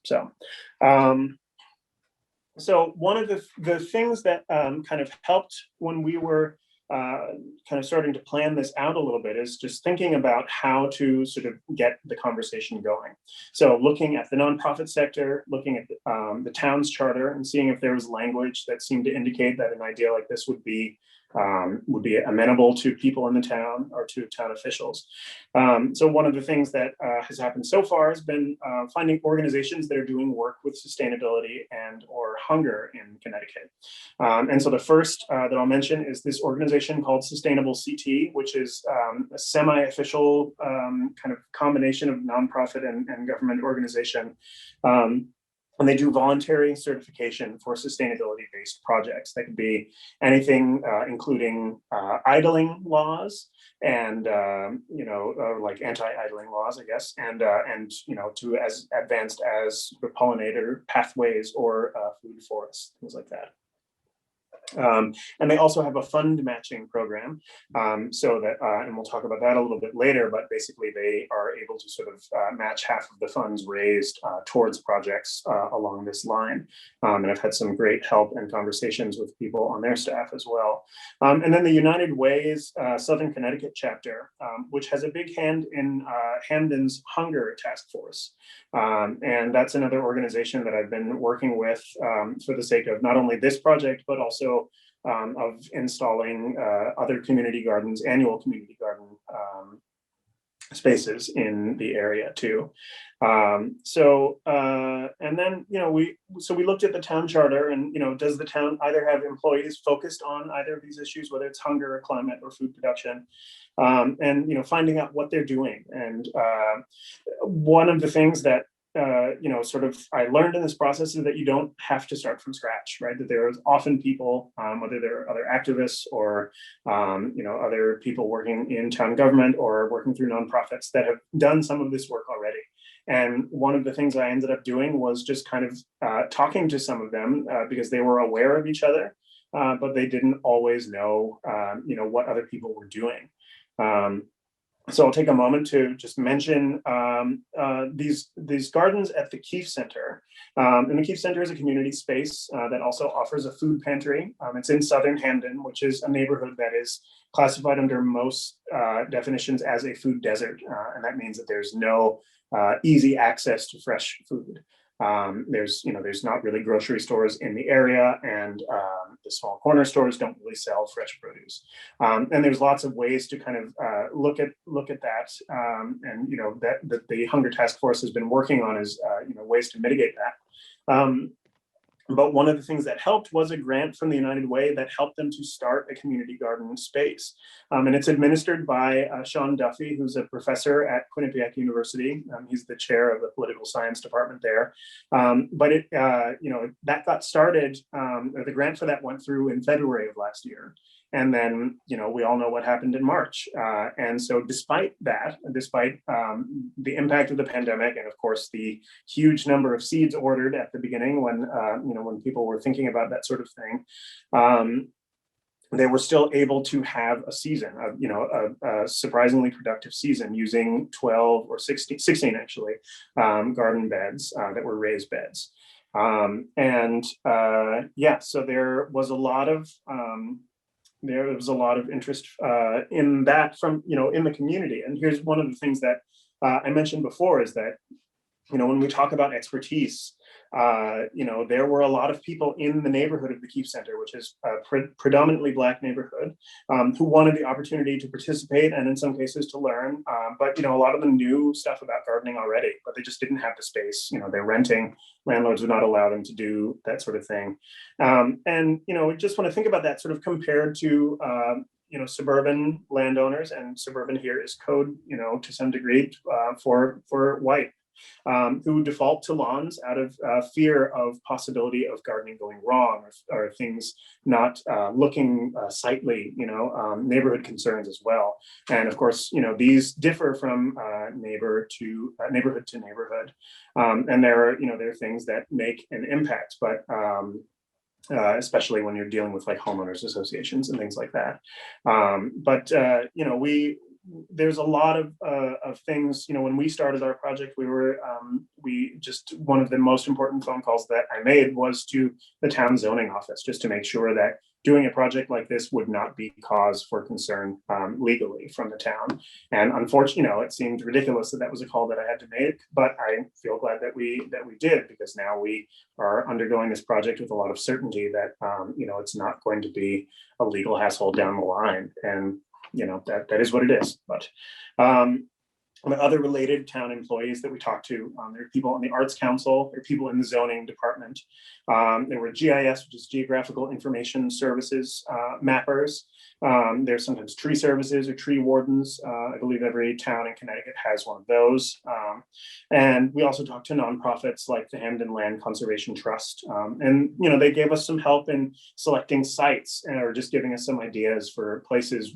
So one of the things that kind of helped when we were kind of starting to plan this out a little bit is just thinking about how to sort of get the conversation going. So looking at the nonprofit sector, looking at the town's charter, and seeing if there was language that seemed to indicate that an idea like this would be amenable to people in the town or to town officials. So one of the things that has happened so far has been finding organizations that are doing work with sustainability and or hunger in Connecticut. And so the first that I'll mention is this organization called Sustainable CT, which is a semi-official kind of combination of nonprofit and government organization. And they do voluntary certification for sustainability-based projects. That could be anything, including idling laws and like anti-idling laws, I guess, and to as advanced as the pollinator pathways or food forests, things like that. And they also have a fund matching program, so that, and we'll talk about that a little bit later, but basically they are able to sort of match half of the funds raised towards projects along this line. And I've had some great help and conversations with people on their staff as well. And then the United Way's Southern Connecticut chapter, which has a big hand in Hamden's hunger task force. And that's another organization that I've been working with for the sake of not only this project, but also of installing other community gardens, annual community garden spaces in the area too. And then, we looked at the town charter and, does the town either have employees focused on either of these issues, whether it's hunger or climate or food production, and, finding out what they're doing. And one of the things that sort of I learned in this process is that you don't have to start from scratch, right? That there's often people, whether they're other activists or, other people working in town government or working through nonprofits that have done some of this work already. And one of the things I ended up doing was just kind of talking to some of them because they were aware of each other, but they didn't always know, what other people were doing. So I'll take a moment to just mention these gardens at the Keefe Center. And the Keefe Center is a community space that also offers a food pantry. It's in southern Hamden, which is a neighborhood that is classified under most definitions as a food desert. And that means that there's no easy access to fresh food. There's not really grocery stores in the area, and the small corner stores don't really sell fresh produce. And there's lots of ways to kind of look at that, and that the Hunger Task Force has been working on is ways to mitigate that. But one of the things that helped was a grant from the United Way that helped them to start a community garden space. And it's administered by Sean Duffy, who's a professor at Quinnipiac University. He's the chair of the political science department there. But that got started, or the grant for that went through in February of last year. And then, we all know what happened in March. And so despite the impact of the pandemic, and of course, the huge number of seeds ordered at the beginning when people were thinking about that sort of thing, they were still able to have a season, a surprisingly productive season using 12 or 16 actually, garden beds that were raised beds. So there was a lot of interest in that from, in the community. And here's one of the things that I mentioned before is that, when we talk about expertise, there were a lot of people in the neighborhood of the Keefe Center, which is a predominantly Black neighborhood, who wanted the opportunity to participate and in some cases to learn. But, a lot of them knew stuff about gardening already, but they just didn't have the space. They're renting. Landlords would not allow them to do that sort of thing. We just want to think about that sort of compared to, suburban landowners, and suburban here is code, to some degree for white. Who default to lawns out of fear of possibility of gardening going wrong, or things not looking sightly, neighborhood concerns as well. And of course, these differ from neighborhood to neighborhood. And there are things that make an impact, but especially when you're dealing with like homeowners associations and things like that. There's a lot of things, when we started our project, one of the most important phone calls that I made was to the town zoning office, just to make sure that doing a project like this would not be cause for concern legally from the town. And unfortunately, it seemed ridiculous that was a call that I had to make, but I feel glad that we did, because now we are undergoing this project with a lot of certainty that, it's not going to be a legal hassle down the line. And that is what it is. But the other related town employees that we talked to, there are people on the Arts Council, there are people in the zoning department. There were GIS, which is Geographical Information Services mappers. There's sometimes tree services or tree wardens. I believe every town in Connecticut has one of those. And we also talked to nonprofits like the Hamden Land Conservation Trust. And they gave us some help in selecting sites, or just giving us some ideas for places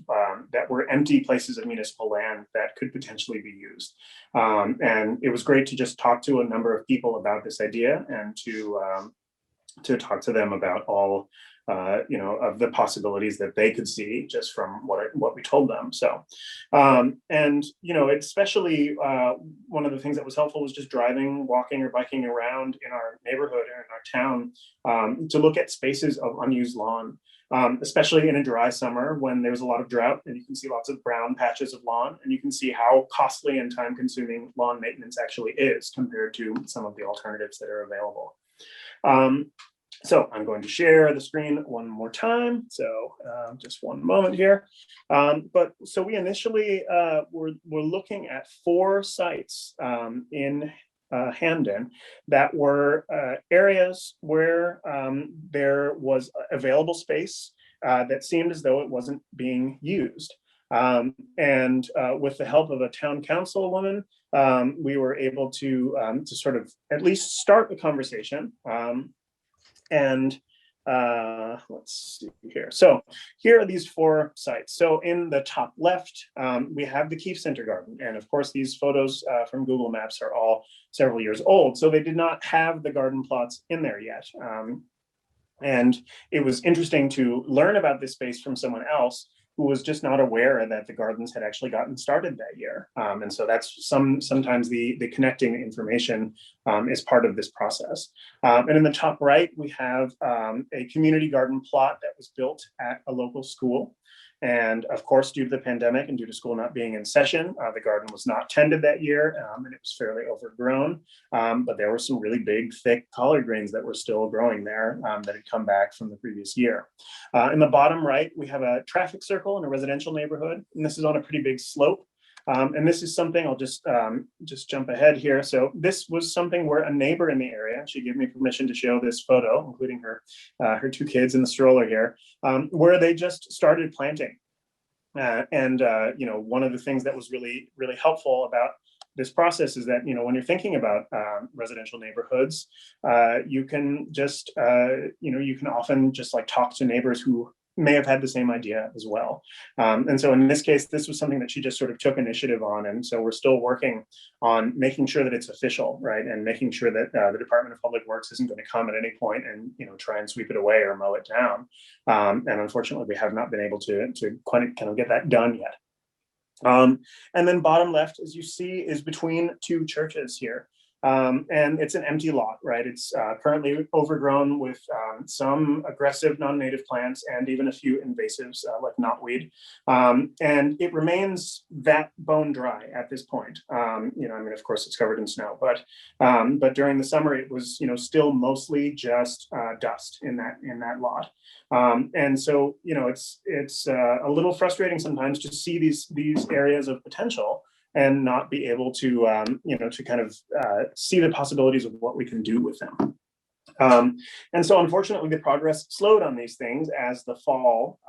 that were empty places of municipal land that could potentially be used. And it was great to just talk to a number of people about this idea, and to talk to them about all of the possibilities that they could see just from what we told them. So, especially one of the things that was helpful was just driving, walking, or biking around in our neighborhood or in our town to look at spaces of unused lawn. Especially in a dry summer when there's a lot of drought, and you can see lots of brown patches of lawn, and you can see how costly and time-consuming lawn maintenance actually is compared to some of the alternatives that are available. So I'm going to share the screen one more time. So just one moment here. But so we initially were looking at 4 sites in Hamden that were areas where there was available space that seemed as though it wasn't being used. And with the help of a town councilwoman, we were able to sort of at least start the conversation. And let's see here. So here are these 4 sites. So in the top left, we have the Keefe Center Garden. And of course, these photos from Google Maps are all several years old. So they did not have the garden plots in there yet. And it was interesting to learn about this space from someone else who was just not aware that the gardens had actually gotten started that year. And so that's sometimes the connecting information is part of this process. And in the top right, we have a community garden plot that was built at a local school. And of course, due to the pandemic and due to school not being in session, the garden was not tended that year, and it was fairly overgrown. But there were some really big, thick collard greens that were still growing there that had come back from the previous year. In the bottom right, we have a traffic circle in a residential neighborhood, and this is on a pretty big slope. And this is something, I'll just jump ahead here. So this was something where a neighbor in the area, she gave me permission to show this photo, including her 2 kids in the stroller here, where they just started planting. And one of the things that was really, really helpful about this process is that, when you're thinking about residential neighborhoods, you can just, you can often just like talk to neighbors who may have had the same idea as well. And so in this case, this was something that she just sort of took initiative on. And so we're still working on making sure that it's official, right? And making sure that the Department of Public Works isn't going to come at any point and, try and sweep it away or mow it down. And unfortunately, we have not been able to quite kind of get that done yet. And then bottom left, as you see, is between 2 churches here. And it's an empty lot, right? It's currently overgrown with some aggressive non-native plants and even a few invasives like knotweed. And it remains that bone dry at this point. Of course, it's covered in snow, but during the summer, it was, still mostly just dust in that lot. And so, it's a little frustrating sometimes to see these areas of potential and not be able to, to kind of see the possibilities of what we can do with them. And so unfortunately, the progress slowed on these things as the fall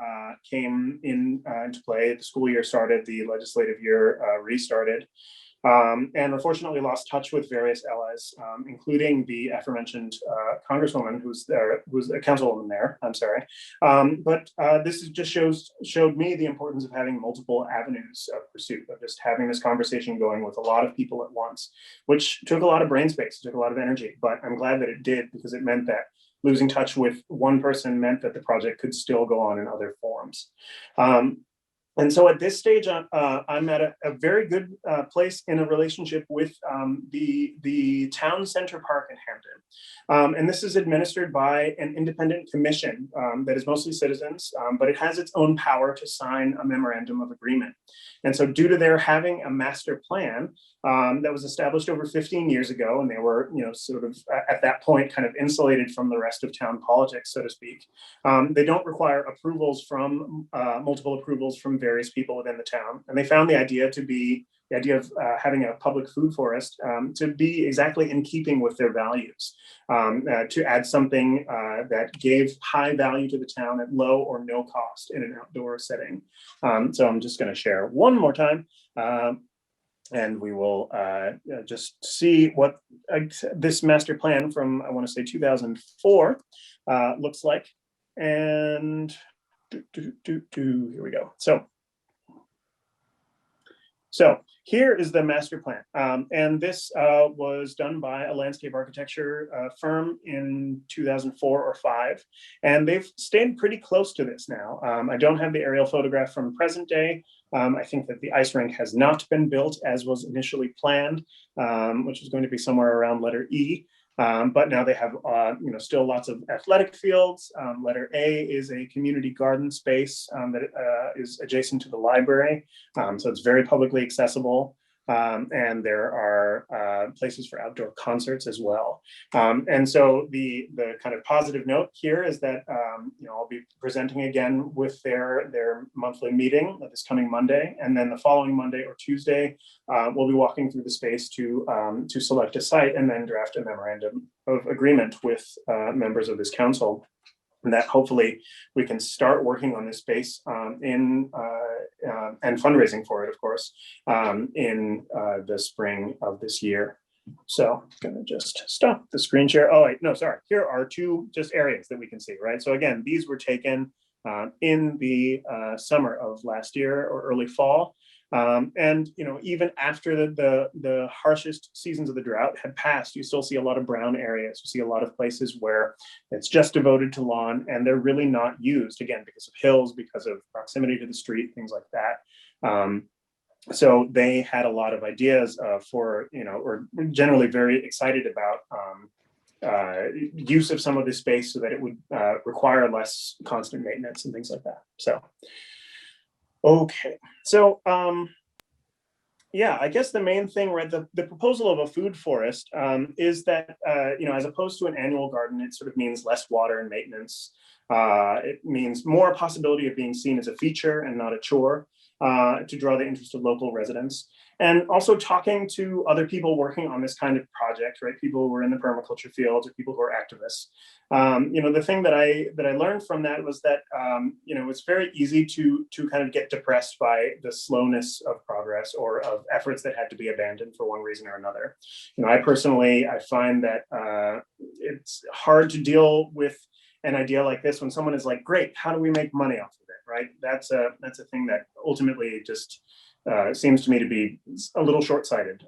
came into play. The school year started, the legislative year restarted. And unfortunately lost touch with various allies, including the aforementioned congresswoman who's a councilwoman there, I'm sorry. But this just showed me the importance of having multiple avenues of pursuit, of just having this conversation going with a lot of people at once, which took a lot of brain space, took a lot of energy, but I'm glad that it did, because it meant that losing touch with one person meant that the project could still go on in other forms. And so at this stage, I'm at a very good place in a relationship with the town center park in Hamden. And this is administered by an independent commission that is mostly citizens, but it has its own power to sign a memorandum of agreement. And so due to their having a master plan that was established over 15 years ago, and they were, sort of at that point kind of insulated from the rest of town politics, so to speak, they don't require approvals from multiple approvals from various people within the town. And they found the idea of having a public food forest to be exactly in keeping with their values, to add something that gave high value to the town at low or no cost in an outdoor setting. So I'm just going to share one more time. And we will just see what this master plan from, I want to say 2004 looks like. And here we go. So here is the master plan. And this was done by a landscape architecture firm in 2004 or 5. And they've stayed pretty close to this now. I don't have the aerial photograph from present day. I think that the ice rink has not been built as was initially planned, which is going to be somewhere around letter E. But now they have, still lots of athletic fields. Letter A is a community garden space that is adjacent to the library. So it's very publicly accessible. and there are places for outdoor concerts as well. And so the kind of positive note here is that I'll be presenting again with their monthly meeting this coming Monday, and then the following Monday or Tuesday, we'll be walking through the space to select a site and then draft a memorandum of agreement with members of this council. And that hopefully we can start working on this space and fundraising for it, of course, in the spring of this year. So I'm going to just stop the screen share. Oh, wait, no, sorry. Here are two just areas that we can see, right? So again, these were taken in the summer of last year or early fall. And even after the harshest seasons of the drought had passed, you still see a lot of brown areas. You see a lot of places where it's just devoted to lawn, and they're really not used, again, because of hills, because of proximity to the street, things like that. So they had a lot of ideas or generally very excited about use of some of this space so that it would require less constant maintenance and things like that. So. Okay, so yeah, I guess the main thing, right, the proposal of a food forest is that, as opposed to an annual garden, it sort of means less water and maintenance. It means more possibility of being seen as a feature and not a chore to draw the interest of local residents. And also talking to other people working on this kind of project, right? People who are in the permaculture field or people who are activists. The thing that I learned from that was that, it's very easy to kind of get depressed by the slowness of progress or of efforts that had to be abandoned for one reason or another. I find that it's hard to deal with an idea like this when someone is like, great, how do we make money off of it, right? That's a thing that ultimately just seems to me to be a little short-sighted.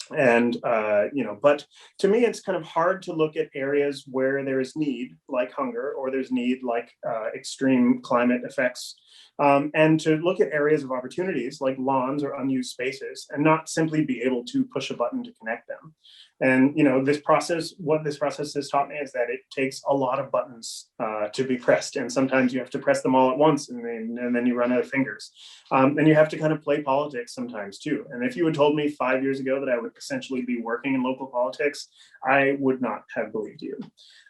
But to me, it's kind of hard to look at areas where there is need, like hunger, or there's need like extreme climate effects, and to look at areas of opportunities like lawns or unused spaces and not simply be able to push a button to connect them. And, what this process has taught me is that it takes a lot of buttons to be pressed. And sometimes you have to press them all at once and then you run out of fingers. And you have to kind of play politics sometimes too. And if you had told me 5 years ago that I would essentially be working in local politics, I would not have believed you.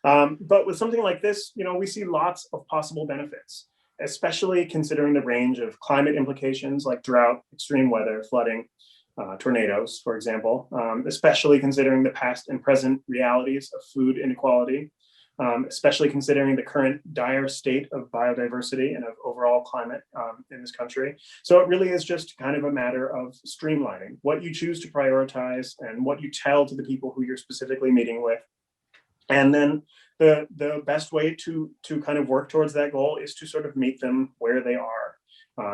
But with something like this, we see lots of possible benefits, especially considering the range of climate implications like drought, extreme weather, flooding, tornadoes, for example, especially considering the past and present realities of food inequality, especially considering the current dire state of biodiversity and of overall climate in this country. So it really is just kind of a matter of streamlining what you choose to prioritize and what you tell to the people who you're specifically meeting with. And then the best way to kind of work towards that goal is to sort of meet them where they are.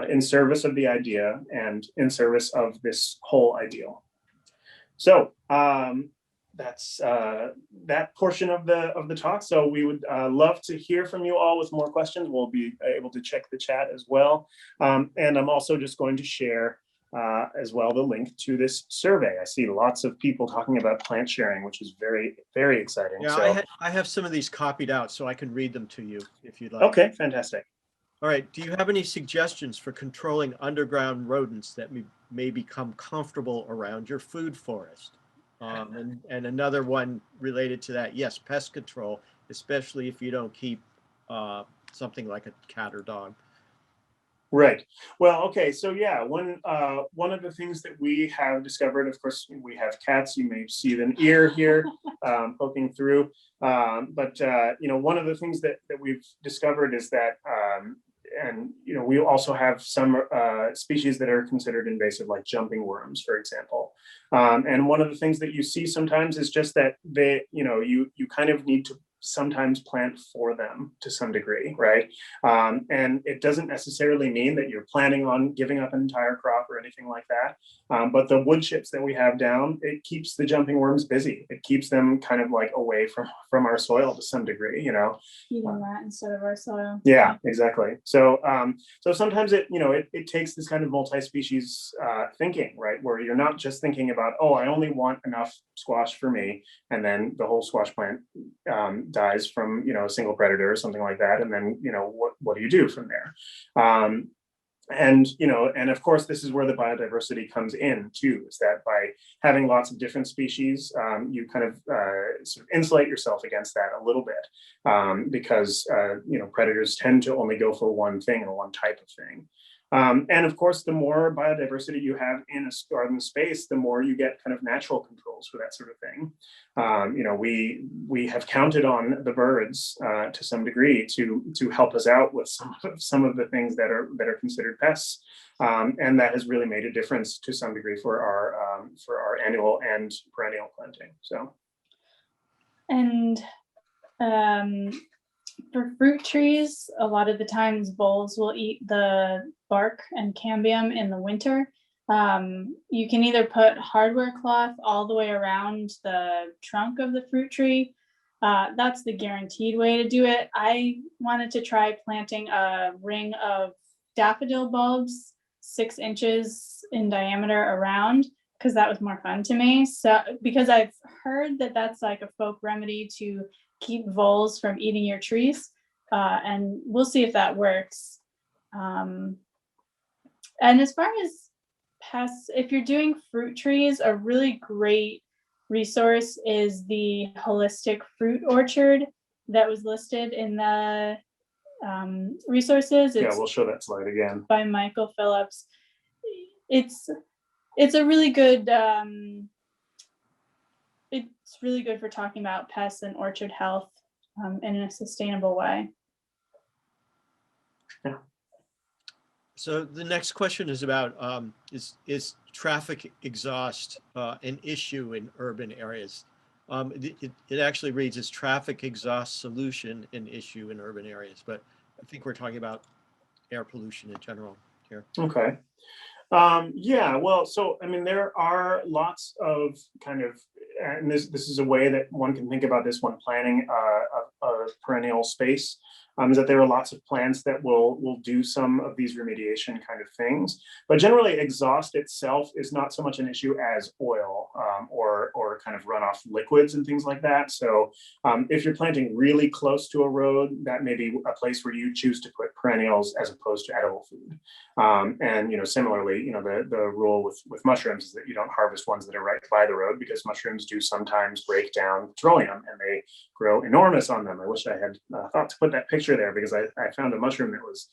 In service of the idea and in service of this whole ideal. So that's that portion of the talk. So we would love to hear from you all with more questions. We'll be able to check the chat as well. And I'm also just going to share as well the link to this survey. I see lots of people talking about plant sharing, which is very, very exciting. Yeah, so, I have some of these copied out so I can read them to you if you'd like. Okay, fantastic. All right. Do you have any suggestions for controlling underground rodents that may become comfortable around your food forest? And another one related to that, yes, pest control, especially if you don't keep something like a cat or dog. Right. Well, okay. So yeah, one of the things that we have discovered, of course, we have cats. You may see an ear here poking through. But one of the things that we've discovered is that, we also have some species that are considered invasive, like jumping worms, for example. And one of the things that you see sometimes is just that you kind of need to sometimes plant for them to some degree, right? And it doesn't necessarily mean that you're planning on giving up an entire crop or anything like that. But the wood chips that we have down, it keeps the jumping worms busy. It keeps them kind of like away from our soil to some degree, Eating that instead of our soil. Yeah, exactly. So sometimes it takes this kind of multi-species thinking, right? Where you're not just thinking about, oh, I only want enough squash for me, and then the whole squash plant dies from a single predator or something like that, and then what do you do from there? And, and of course, this is where the biodiversity comes in too, is that by having lots of different species, you kind of sort of insulate yourself against that a little bit, because, predators tend to only go for one thing or one type of thing. And of course, the more biodiversity you have in a garden space, the more you get kind of natural controls for that sort of thing. We have counted on the birds to some degree to help us out with some of the things that are considered pests, and that has really made a difference to some degree for our annual and perennial planting. So, and for fruit trees, a lot of the times voles will eat the bark and cambium in the winter. You can either put hardware cloth all the way around the trunk of the fruit tree. That's the guaranteed way to do it. I wanted to try planting a ring of daffodil bulbs 6 inches in diameter around, because that was more fun to me. So, because I've heard that that's like a folk remedy to keep voles from eating your trees, and we'll see if that works. And as far as pests, if you're doing fruit trees, a really great resource is the holistic fruit orchard that was listed in the resources. Yeah, we'll show that slide again. By Michael Phillips. It's a really good, it's really good for talking about pests and orchard health in a sustainable way. Yeah. So the next question is about, is traffic exhaust an issue in urban areas? It actually reads as traffic exhaust solution an issue in urban areas, but I think we're talking about air pollution in general here. Okay. Yeah, well, so, I mean, there are lots of kind of, and this is a way that one can think about this when planning a perennial space, is that there are lots of plants that will do some of these remediation kind of things. But generally, exhaust itself is not so much an issue as oil or kind of runoff liquids and things like that. So if you're planting really close to a road, that may be a place where you choose to put perennials as opposed to edible food. And similarly, the rule with mushrooms is that you don't harvest ones that are right by the road, because mushrooms do sometimes break down petroleum and they grow enormous on them. I wish I had thought to put that picture there, because I found a mushroom that was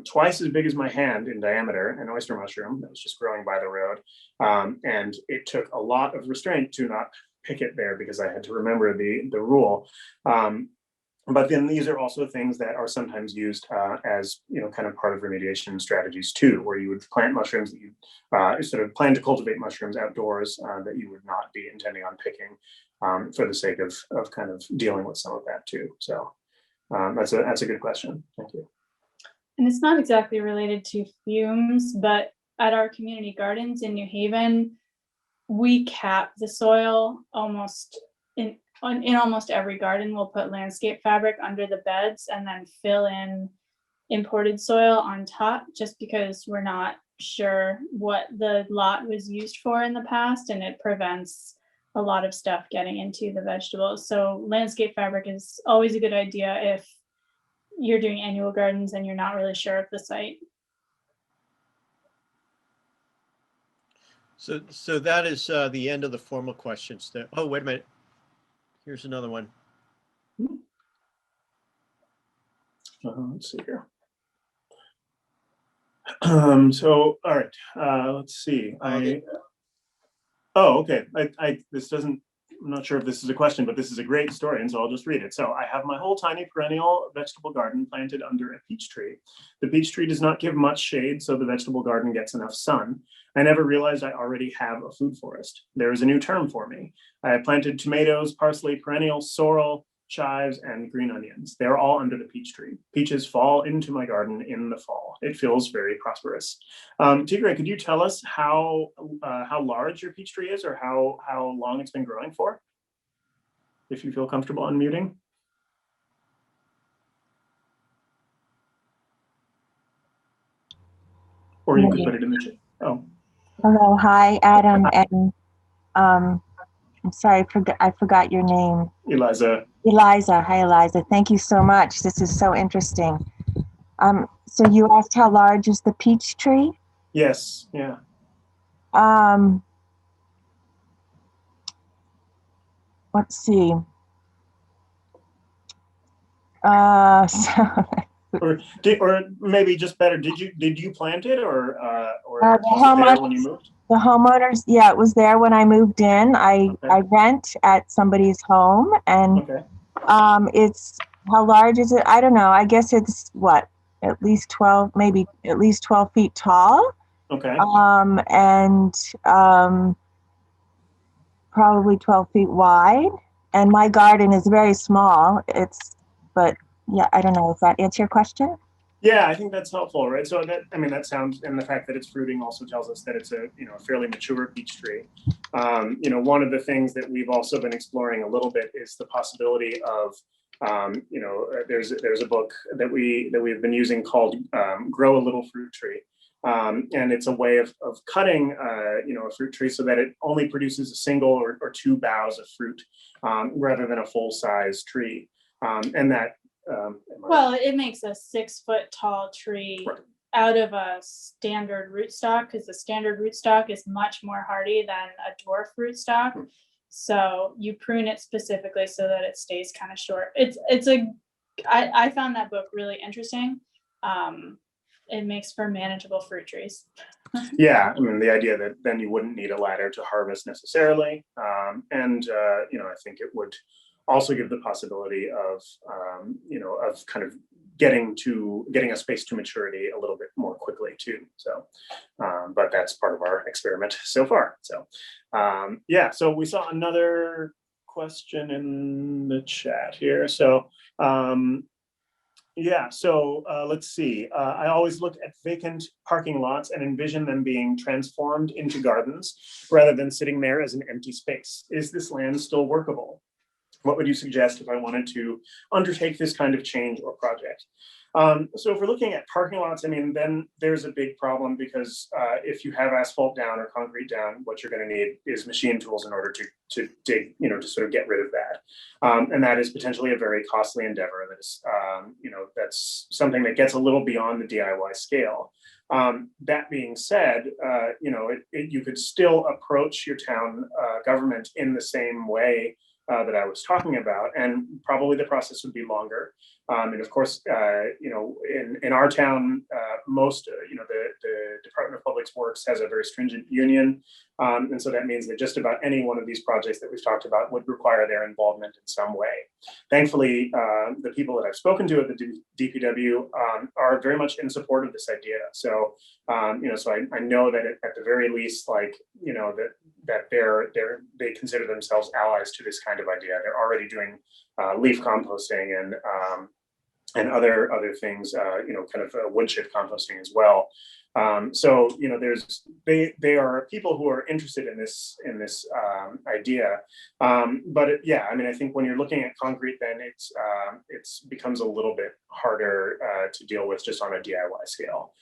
twice as big as my hand in diameter, an oyster mushroom that was just growing by the road. And it took a lot of restraint to not pick it there, because I had to remember the rule. But then these are also things that are sometimes used as, kind of part of remediation strategies too, where you would plant mushrooms that you sort of plan to cultivate mushrooms outdoors that you would not be intending on picking for the sake of kind of dealing with some of that too. So that's a good question. Thank you. And it's not exactly related to fumes, but at our community gardens in New Haven, we cap the soil almost in almost every garden. We'll put landscape fabric under the beds and then fill in imported soil on top, just because we're not sure what the lot was used for in the past, and it prevents a lot of stuff getting into the vegetables. So landscape fabric is always a good idea if you're doing annual gardens and you're not really sure of the site. So that is the end of the formal questions there. Oh, wait a minute. Here's another one. Let's see here. So, all right, let's see. Okay. This doesn't, I'm not sure if this is a question, but this is a great story, and so I'll just read it. So I have my whole tiny perennial vegetable garden planted under a peach tree. The peach tree does not give much shade, so the vegetable garden gets enough sun. I never realized I already have a food forest. There is a new term for me. I have planted tomatoes, parsley, perennial, sorrel, chives, and green onions. They're all under the peach tree. Peaches fall into my garden in the fall. It feels very prosperous. Tigray, could you tell us how large your peach tree is, or how long it's been growing for? If you feel comfortable unmuting. Or you could put it in the chat. Oh. Hello, hi, Adam, and I'm sorry, I forgot your name. Eliza. Eliza, hi Eliza, thank you so much. This is so interesting. So you asked how large is the peach tree? Yes, yeah. Let's see. Or maybe just better, did you plant it, or The was it there when you moved? The homeowners, yeah, it was there when I moved in. I rent at somebody's home, and Okay. it's, how large is it? I don't know. I guess it's what, at least 12, maybe at least 12 feet tall. Okay. And probably 12 feet wide. And my garden is very small. But yeah, I don't know if that answers your question. Yeah, I think that's helpful, right? So that sounds, and the fact that it's fruiting also tells us that it's a fairly mature peach tree. One of the things that we've also been exploring a little bit is the possibility of, there's a book that we've been using called Grow a Little Fruit Tree. And it's a way of cutting, a fruit tree so that it only produces a single or two boughs of fruit rather than a full-size tree. And that well, it makes a 6-foot tall tree out of a standard rootstock, because the standard rootstock is much more hardy than a dwarf rootstock. So you prune it specifically so that it stays kind of short. I found that book really interesting. It makes for manageable fruit trees. Yeah, the idea that then you wouldn't need a ladder to harvest necessarily, and I think it would also give the possibility of kind of getting a space to maturity a little bit more quickly too. So, but that's part of our experiment so far. So, so we saw another question in the chat here. So, let's see. I always look at vacant parking lots and envision them being transformed into gardens rather than sitting there as an empty space. Is this land still workable? What would you suggest if I wanted to undertake this kind of change or project? So if we're looking at parking lots, then there's a big problem, because if you have asphalt down or concrete down, what you're going to need is machine tools in order to dig, to sort of get rid of that. And that is potentially a very costly endeavor. That is, that's something that gets a little beyond the DIY scale. That being said, you could still approach your town government in the same way that I was talking about, and probably the process would be longer. And of course, in our town, most, the Department of Public Works has a very stringent union. And so that means that just about any one of these projects that we've talked about would require their involvement in some way. Thankfully, the people that I've spoken to at the DPW are very much in support of this idea. So, so I know that at the very least, that they consider themselves allies to this kind of idea. They're already doing leaf composting and other things, kind of wood chip composting as well. So they are people who are interested in this idea. But I think when you're looking at concrete, then it's becomes a little bit harder to deal with just on a DIY scale.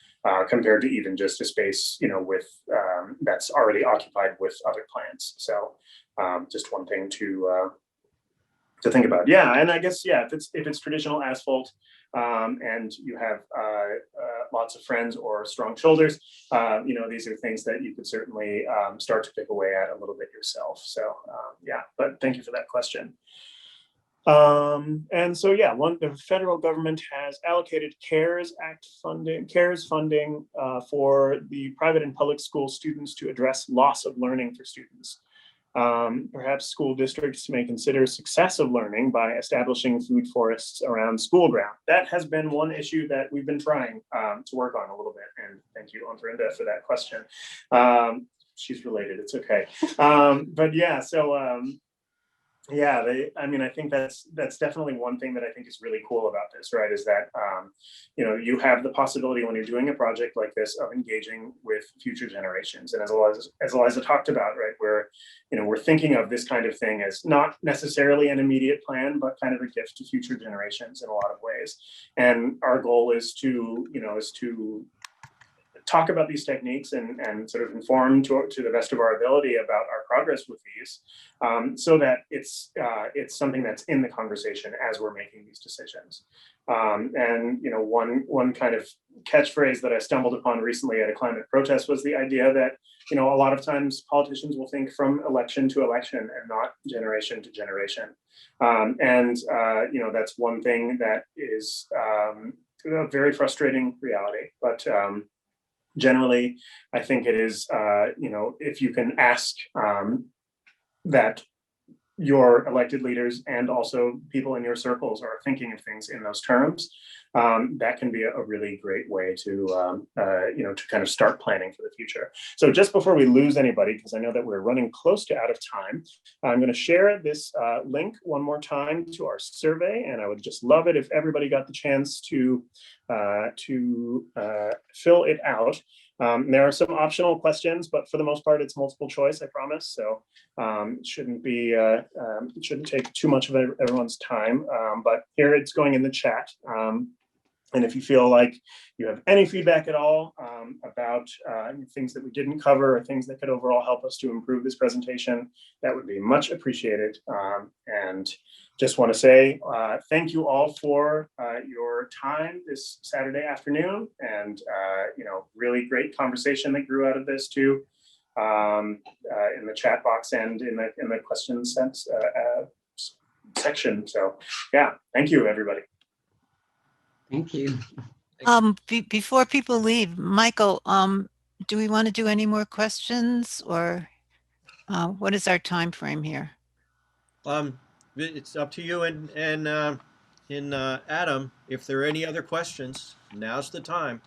Compared to even just a space, with that's already occupied with other plants. So just one thing to think about. Yeah, and I guess if it's traditional asphalt, and you have lots of friends or strong shoulders, these are things that you could certainly start to pick away at a little bit yourself. So but thank you for that question. And so the federal government has allocated CARES funding for the private and public school students to address loss of learning for students. Perhaps school districts may consider successive learning by establishing food forests around school ground. That has been one issue that we've been trying to work on a little bit. And thank you, Brenda, for that question. She's related, it's okay. I think that's definitely one thing that I think is really cool about this, right? Is that, you have the possibility when you're doing a project like this of engaging with future generations. And as Eliza talked about, right, we're thinking of this kind of thing as not necessarily an immediate plan, but kind of a gift to future generations in a lot of ways. And our goal is to talk about these techniques and sort of inform to the best of our ability about our progress with these, so that it's something that's in the conversation as we're making these decisions. And one kind of catchphrase that I stumbled upon recently at a climate protest was the idea that a lot of times politicians will think from election to election and not generation to generation. That's one thing that is a very frustrating reality. But generally, I think it is, if you can ask that your elected leaders and also people in your circles are thinking of things in those terms, that can be a really great way to kind of start planning for the future. So just before we lose anybody, because I know that we're running close to out of time, I'm going to share this link one more time to our survey, and I would just love it if everybody got the chance to fill it out. There are some optional questions, but for the most part, it's multiple choice, I promise. So it shouldn't take too much of everyone's time. But here it's going in the chat. And if you feel like you have any feedback at all about things that we didn't cover or things that could overall help us to improve this presentation, that would be much appreciated. And just want to say thank you all for your time this Saturday afternoon, and really great conversation that grew out of this too, in the chat box and in the questions section. So yeah, thank you everybody. Thank you. Before people leave, Michael, do we want to do any more questions, or what is our time frame here? It's up to you and Adam. If there are any other questions, now's the time.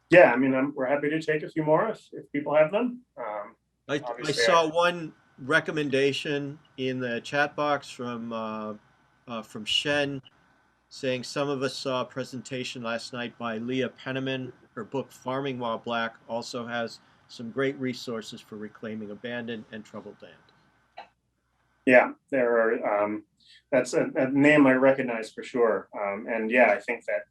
Yeah, I mean, we're happy to take a few more if people have them. I saw one recommendation in the chat box from Shen, saying some of us saw a presentation last night by Leah Penniman. Her book Farming While Black also has some great resources for reclaiming abandoned and troubled land. Yeah, there are. That's a name I recognize for sure. And yeah, I think that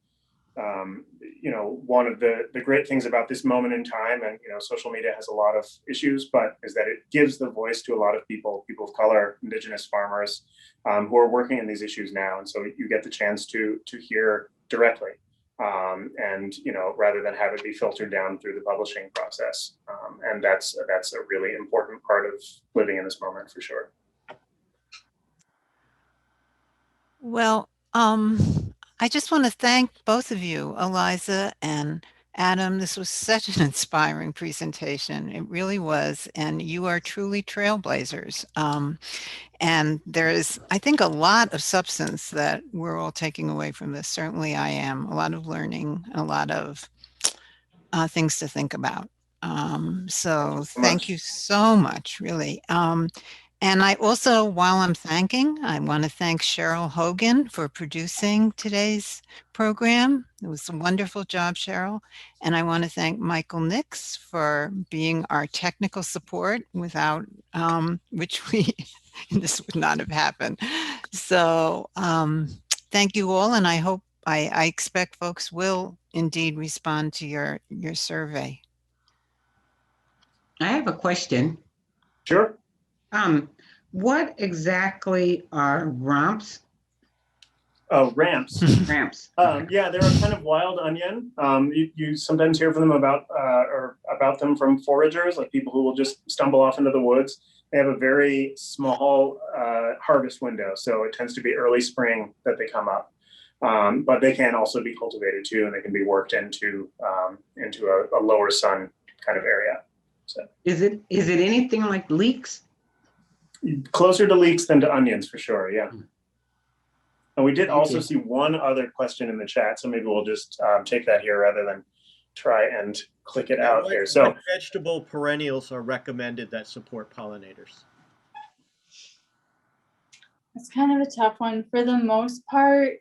one of the great things about this moment in time, and social media has a lot of issues, but is that it gives the voice to a lot of people of color, indigenous farmers, who are working in these issues now, and so you get the chance to hear directly, and rather than have it be filtered down through the publishing process, and that's a really important part of living in this moment for sure. Well, I just want to thank both of you, Eliza and Adam. This was such an inspiring presentation. It really was. And you are truly trailblazers. And there is, I think, a lot of substance that we're all taking away from this. Certainly I am. A lot of learning, a lot of things to think about. So thank you so much, really. And I also, while I'm thanking, I want to thank Cheryl Hogan for producing today's program. It was a wonderful job, Cheryl. And I want to thank Michael Nix for being our technical support, without which this would not have happened. So thank you all. And I hope, I expect folks will indeed respond to your survey. I have a question. Sure. What exactly are romps? Oh, ramps. Ramps. Yeah, they're a kind of wild onion. You sometimes hear from them about them from foragers, like people who will just stumble off into the woods. They have a very small harvest window, so it tends to be early spring that they come up. But they can also be cultivated too, and they can be worked into a lower sun kind of area. So Is it anything like leeks? Closer to leeks than to onions, for sure. Yeah. And we did also see one other question in the chat, so maybe we'll just take that here rather than try and click it out here. So what vegetable perennials are recommended that support pollinators? It's kind of a tough one. For the most part,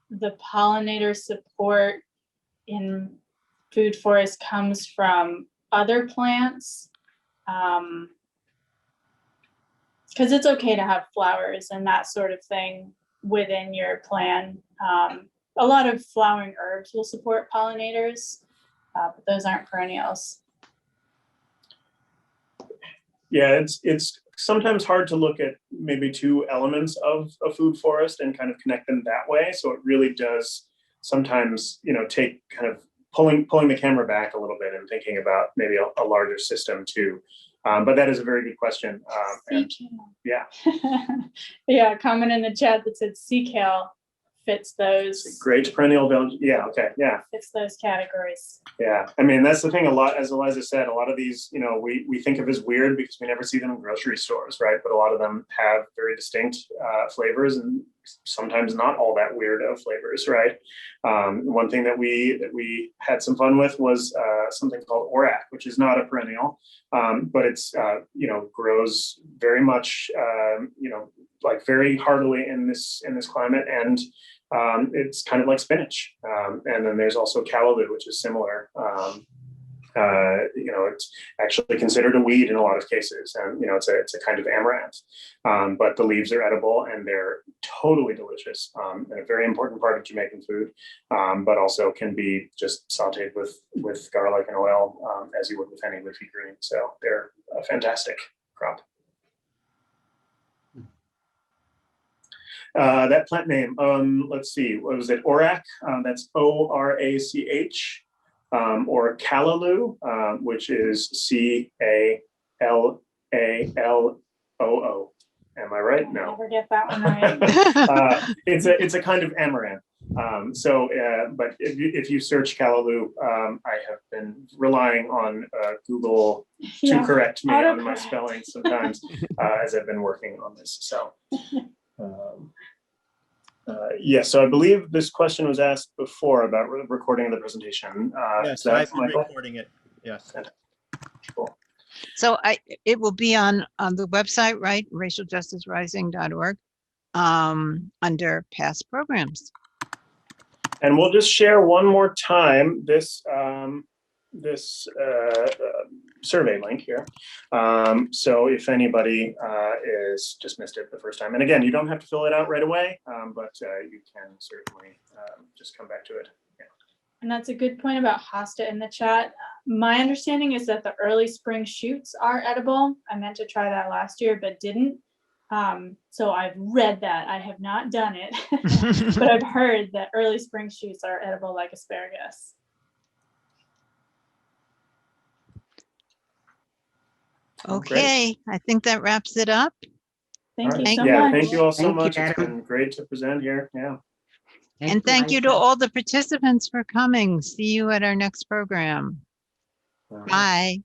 the pollinator support in food forest comes from other plants. Because it's okay to have flowers and that sort of thing within your plan. A lot of flowering herbs will support pollinators. but those aren't perennials. Yeah, it's sometimes hard to look at maybe two elements of a food forest and kind of connect them that way. So it really does sometimes, take kind of pulling the camera back a little bit and thinking about maybe a larger system too. But that is a very good question. And yeah, Yeah, comment in the chat that said sea kale fits those. great perennial. Yeah, okay, yeah. Fits those categories. Yeah, I mean, that's the thing. A lot, as Eliza said, a lot of these, we think of as weird because we never see them in grocery stores, right? But a lot of them have very distinct flavors, and sometimes not all that weird of flavors, right? One thing that we had some fun with was something called orac, which is not a perennial, but it's grows very much, like very heartily in this climate, and it's kind of like spinach. And then there's also callaloo, which is similar. It's actually considered a weed in a lot of cases, and it's a kind of amaranth. But the leaves are edible and they're totally delicious, and a very important part of Jamaican food. But also can be just sautéed with garlic and oil, as you would with any leafy green. So they're a fantastic crop. That plant name, let's see, what was it? Orac, that's ORACH, or callaloo, which is CALALOO. Am I right? No. Never get that one right. It's a kind of amaranth. But if you search callaloo, I have been relying on Google to correct me on my spelling sometimes as I've been working on this. So. Yes, so I believe this question was asked before about recording the presentation. Yes, I've been recording it. Yes. Cool. So it will be on the website, right? racialjusticerising.org, under past programs. And we'll just share one more time this survey link here. So if anybody is just missed it the first time, and again, you don't have to fill it out right away, but you can certainly just come back to it. Yeah. And that's a good point about hosta in the chat. My understanding is that the early spring shoots are edible. I meant to try that last year, but didn't. So I've read that. I have not done it, but I've heard that early spring shoots are edible like asparagus. Okay, I think that wraps it up. Thank you Right. so Yeah, much. thank you all so Thank you, much. It's Adam. been great to present here. Yeah. And thank you to all the participants for coming. See you at our next program. All right. Bye.